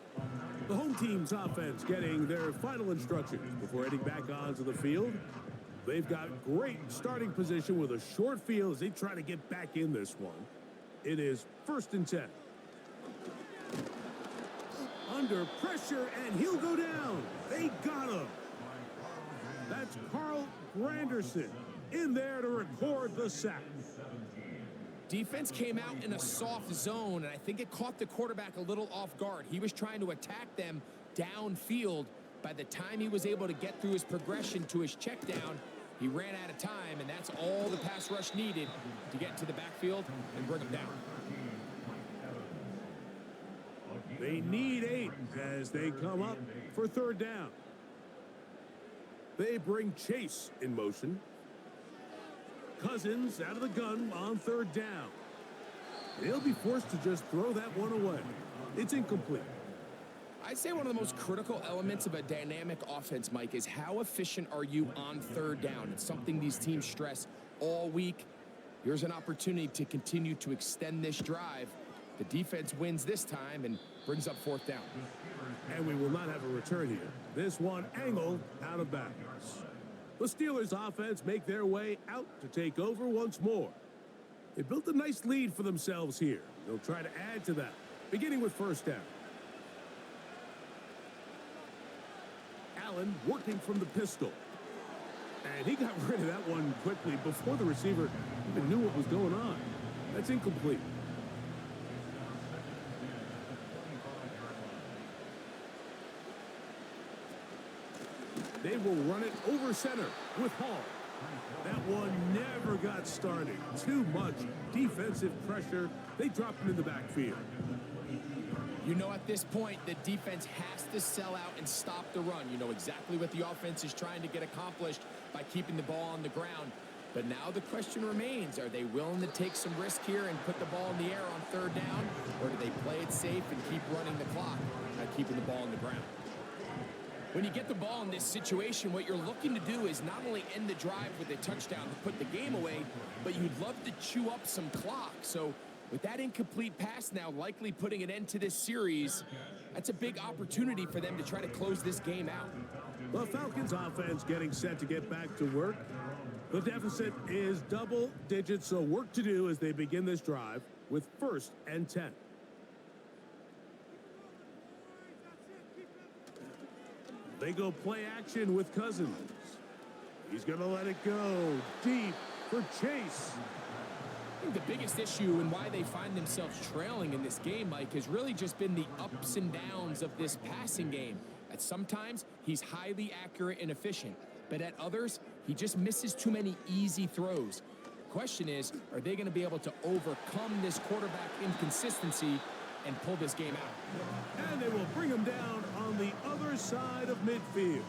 The home team's offense getting their final instructions before heading back onto the field. They've got great starting position with a short field as they try to get back in this one. It is 1st and 10. Under pressure, and he'll go down. They got him. That's Carl Granderson in there to record the sack. Defense came out in a soft zone, and I think it caught the quarterback a little off guard. He was trying to attack them downfield. By the time he was able to get through his progression to his check down, he ran out of time, and that's all the pass rush needed to get to the backfield and bring him down. They need 8 as they come up for 3rd down. They bring Chase in motion. Cousins out of the gun on 3rd down. They'll be forced to just throw that one away. It's incomplete. I'd say one of the most critical elements of a dynamic offense, Mike, is how efficient are you on 3rd down? It's something these teams stress all week. Here's an opportunity to continue to extend this drive. The defense wins this time and brings up 4th down. And we will not have a return here. This one angled out of bounds. The Steelers offense make their way out to take over once more. They built a nice lead for themselves here. They'll try to add to that, beginning with 1st down. Allen working from the pistol. And he got rid of that one quickly before the receiver even knew what was going on. That's incomplete. They will run it over center with Hall. That one never got started. Too much defensive pressure. They dropped him in the backfield. You know, at this point, the defense has to sell out and stop the run. You know exactly what the offense is trying to get accomplished by keeping the ball on the ground. But now the question remains, are they willing to take some risk here and put the ball in the air on third down? Or do they play it safe and keep running the clock by keeping the ball on the ground? When you get the ball in this situation, what you're looking to do is not only end the drive with a touchdown to put the game away, but you'd love to chew up some clock. So with that incomplete pass now likely putting an end to this series, that's a big opportunity for them to try to close this game out. The Falcons offense getting set to get back to work. The deficit is double digits, so work to do as they begin this drive with 1st and 10. They go play action with Cousins. He's going to let it go deep for Chase. I think the biggest issue and why they find themselves trailing in this game, Mike, has really just been the ups and downs of this passing game. At sometimes, he's highly accurate and efficient, but at others, he just misses too many easy throws. The question is, are they going to be able to overcome this quarterback inconsistency and pull this game out? And they will bring him down on the other side of midfield.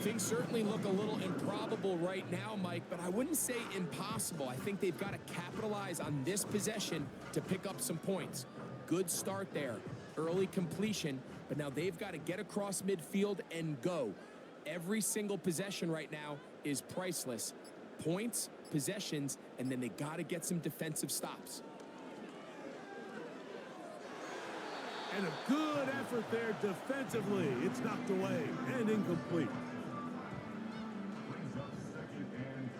Things certainly look a little improbable right now, Mike, but I wouldn't say impossible. I think they've got to capitalize on this possession to pick up some points. Good start there. Early completion, but now they've got to get across midfield and go. Every single possession right now is priceless. Points, possessions, and then they got to get some defensive stops. And a good effort there defensively. It's knocked away and incomplete. Brings up 2nd and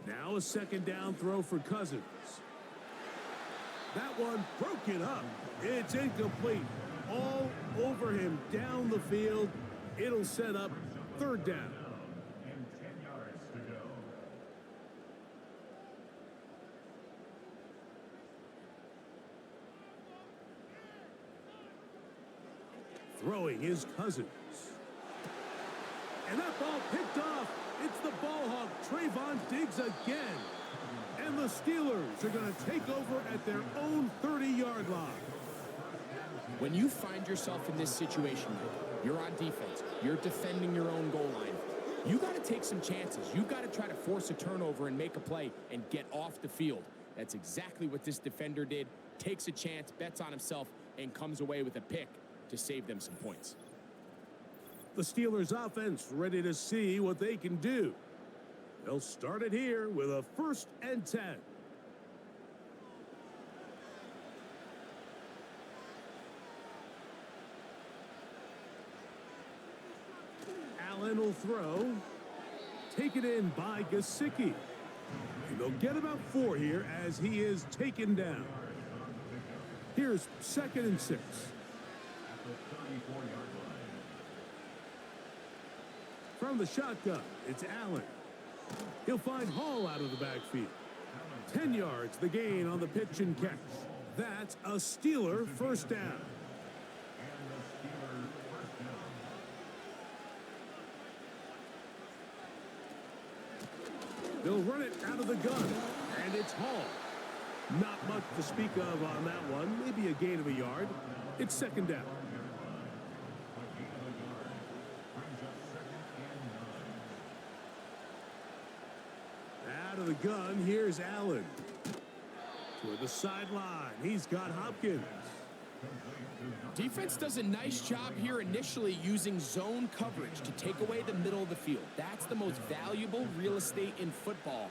10. Now a 2nd down throw for Cousins. That one broken up. It's incomplete. All over him down the field. It'll set up 3rd down. And 10 yards to go. Throwing is Cousins. And that ball picked off. It's the ball hawk, Trayvon Diggs again. And the Steelers are going to take over at their own 30-yard line. When you find yourself in this situation, Mike, you're on defense, you're defending your own goal line, you got to take some chances. You got to try to force a turnover and make a play and get off the field. That's exactly what this defender did. Takes a chance, bets on himself, and comes away with a pick to save them some points. The Steelers offense ready to see what they can do. They'll start it here with a 1st and 10. Allen will throw. Taken in by Gesicki. And they'll get about 4 here as he is taken down. Here's 2nd and 6. At the 34-yard line. From the shotgun, it's Allen. He'll find Hall out of the backfield. 10 yards, the gain on the pitch and catch. That's a Steeler 1st down. And the Steelers 1st down. They'll run it out of the gun, and it's Hall. Not much to speak of on that one. Maybe a gain of a yard. It's 2nd down. Out of the gun, here's Allen. Toward the sideline, he's got Hopkins. Defense does a nice job here initially using zone coverage to take away the middle of the field. That's the most valuable real estate in football.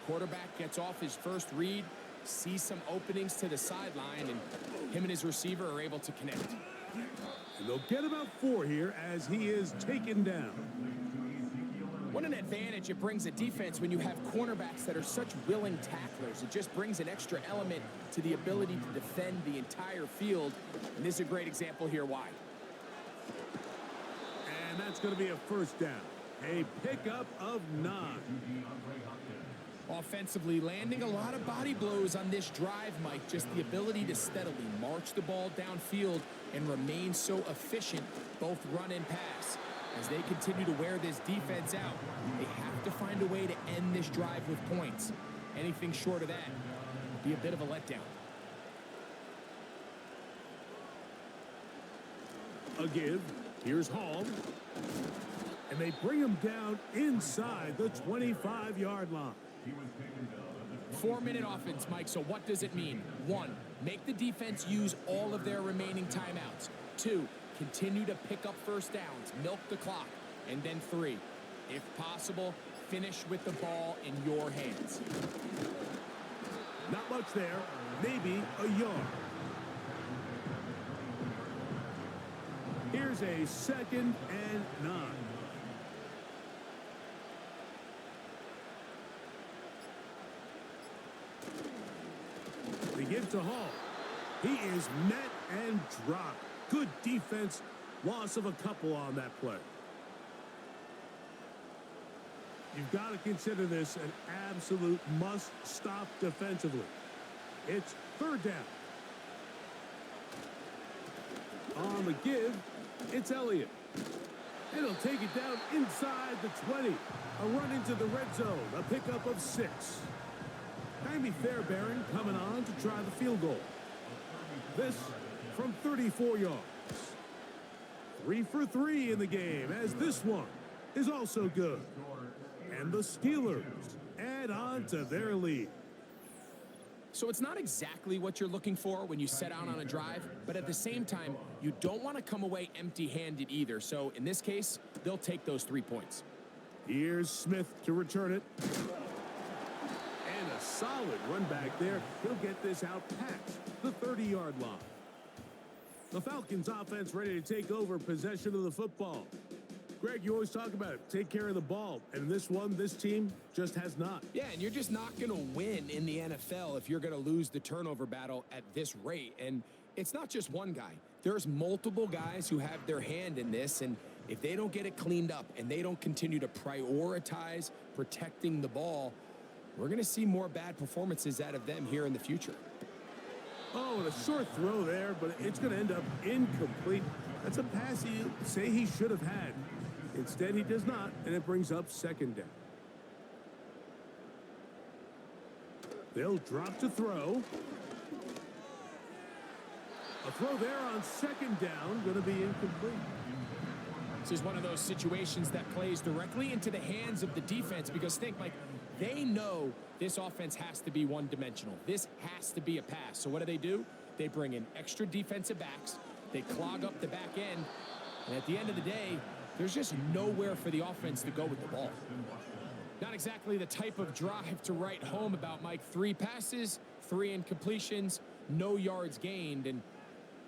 Quarterback gets off his first read, sees some openings to the sideline, and him and his receiver are able to connect. And they'll get about 4 here as he is taken down. What an advantage it brings a defense when you have cornerbacks that are such willing tacklers. It just brings an extra element to the ability to defend the entire field. And this is a great example here why. And that's going to be a 1st down. A pickup of 9. Offensively, landing a lot of body blows on this drive, Mike. Just the ability to steadily march the ball downfield and remain so efficient, both run and pass. As they continue to wear this defense out, they have to find a way to end this drive with points. Anything short of that would be a bit of a letdown. A give. Here's Hall. And they bring him down inside the 25-yard line. 4-minute offense, Mike, so what does it mean? 1, make the defense use all of their remaining timeouts. 2, continue to pick up first downs, milk the clock. And then 3, if possible, finish with the ball in your hands. Not much there, maybe a yard. Here's a 2nd and 9. They give to Hall. He is met and dropped. Good defense. Loss of a couple on that play. You've got to consider this an absolute must-stop defensively. It's 3rd down. On the give, it's Elliott. And he'll take it down inside the 20. A run into the red zone. A pickup of 6. Jaime Fairbairn coming on to try the field goal. This from 34 yards. 3 for 3 in the game, as this one is also good. And the Steelers add on to their lead. So it's not exactly what you're looking for when you set out on a drive, but at the same time, you don't want to come away empty-handed either. So in this case, they'll take those 3 points. Here's Smith to return it. And a solid run back there. He'll get this out past the 30-yard line. The Falcons offense ready to take over possession of the football. Greg, you always talk about it. Take care of the ball. And this team just has not. Yeah, and you're just not going to win in the NFL if you're going to lose the turnover battle at this rate. And it's not just one guy. There's multiple guys who have their hand in this, and if they don't get it cleaned up and they don't continue to prioritize protecting the ball, we're going to see more bad performances out of them here in the future. Oh, and a short throw there, but it's going to end up incomplete. That's a pass you say he should have had. Instead, he does not, and it brings up 2nd down. They'll drop to throw. A throw there on 2nd down, going to be incomplete. This is one of those situations that plays directly into the hands of the defense because think, Mike, they know this offense has to be one-dimensional. This has to be a pass. So what do? They bring in extra defensive backs. They clog up the back end. And at the end of the day, there's just nowhere for the offense to go with the ball. Not exactly the type of drive to write home about, Mike. 3 passes, 3 incompletions, no yards gained. And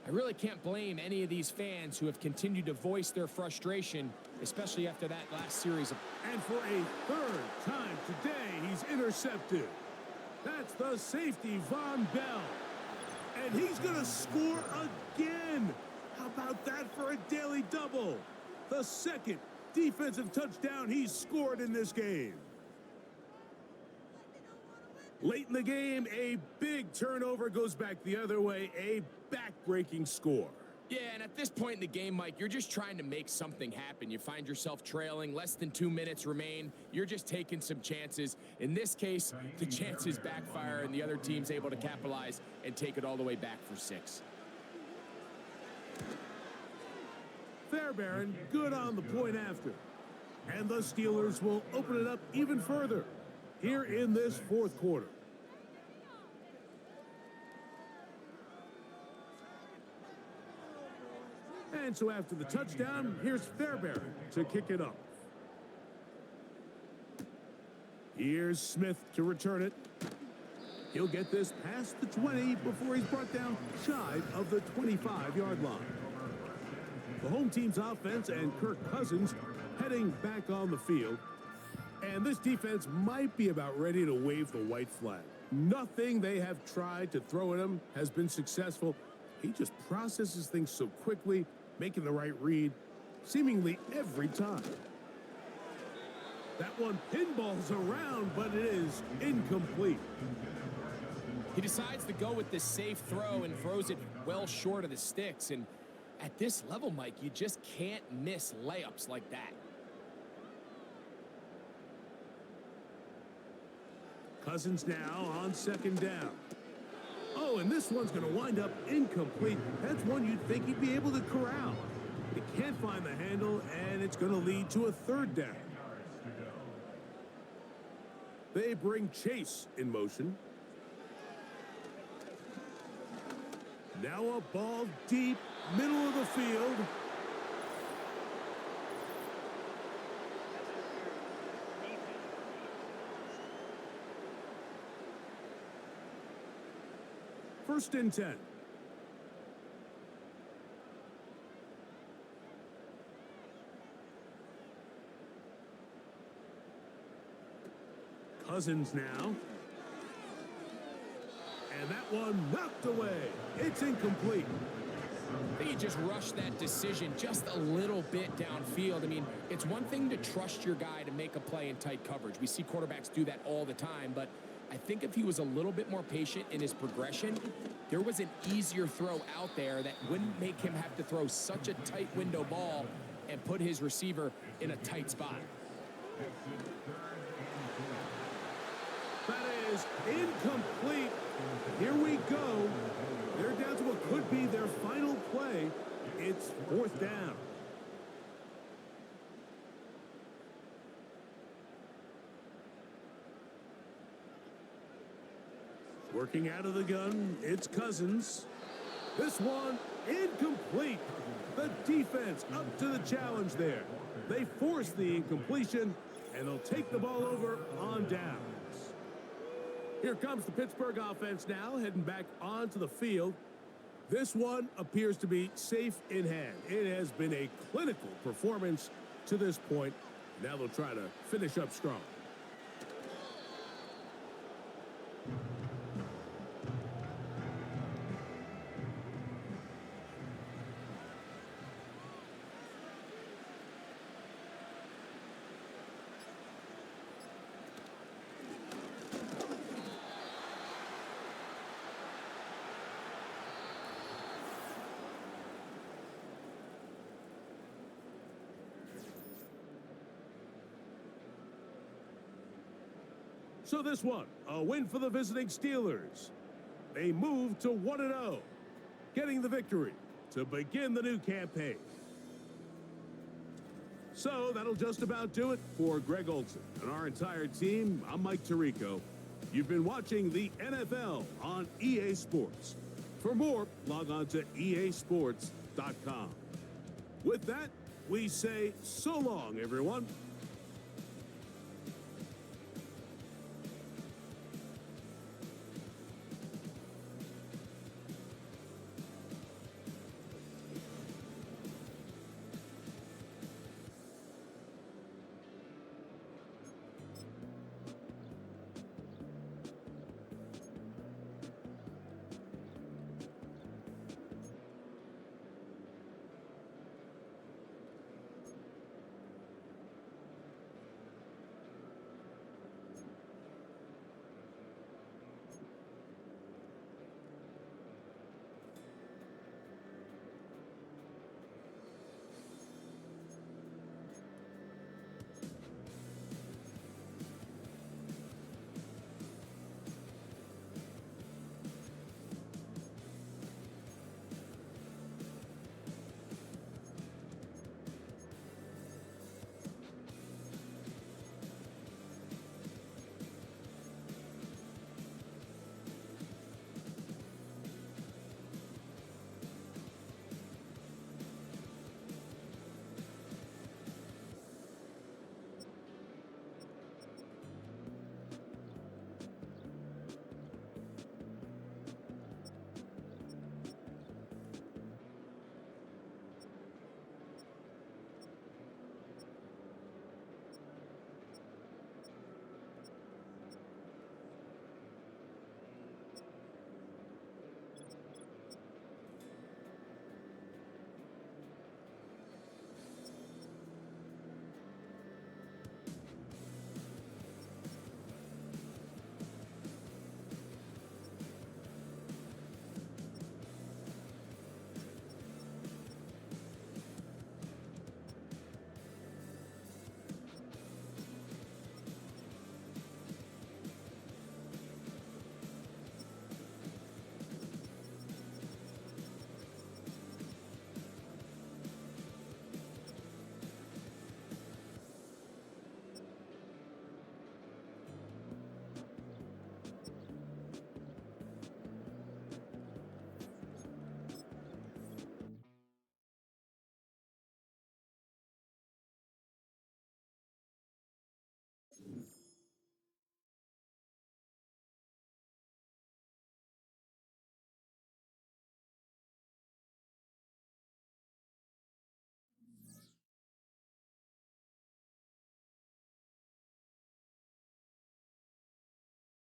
I really can't blame any of these fans who have continued to voice their frustration, especially after that last series of... And for a 3rd time today, he's intercepted. That's the safety, Von Bell. And he's going to score again. How about that for a daily double? The 2nd defensive touchdown he's scored in this game. Late in the game, a big turnover goes back the other way, a back-breaking score. Yeah, and at this point in the game, Mike, you're just trying to make something happen. You find yourself trailing, less than 2 minutes remain. You're just taking some chances. In this case, the chances backfire, and the other team's able to capitalize and take it all the way back for 6. Fairbairn good on the point after. And the Steelers will open it up even further here in this 4th quarter. And so after the touchdown, here's Fairbairn to kick it off. Here's Smith to return it. He'll get this past the 20 before he's brought down shy of the 25-yard line. The home team's offense and Kirk Cousins heading back on the field. And this defense might be about ready to wave the white flag. Nothing they have tried to throw at him has been successful. He just processes things so quickly, making the right read seemingly every time. That one pinballs around, but it is incomplete. He decides to go with this safe throw and throws it well short of the sticks. And at this level, Mike, you just can't miss layups like that. Cousins now on second down. Oh, and this one's going to wind up incomplete. That's one you'd think he'd be able to corral. He can't find the handle, and it's going to lead to a third down. They bring Chase in motion. Now a ball deep, middle of the field. First and 10. Cousins now. And that one knocked away. It's incomplete. I think he just rushed that decision just a little bit downfield. I mean, it's one thing to trust your guy to make a play in tight coverage. We see quarterbacks do that all the time, but I think if he was a little bit more patient in his progression, there was an easier throw out there that wouldn't make him have to throw such a tight window ball and put his receiver in a tight spot. That is incomplete. Here we go. They're down to what could be their final play. It's fourth down. Working out of the gun, it's Cousins. This one incomplete. The defense up to the challenge there. They force the incompletion, and they'll take the ball over on downs. Here comes the Pittsburgh offense now, heading back onto the field. This one appears to be safe in hand. It has been a clinical performance to this point. Now they'll try to finish up strong. So this one, a win for the visiting Steelers. They move to 1-0, getting the victory to begin the new campaign. So that'll just about do it for Greg Olson and our entire team. I'm Mike Tirico. You've been watching the NFL on EA Sports. For more, log on to easports.com. With that, we say so long, everyone.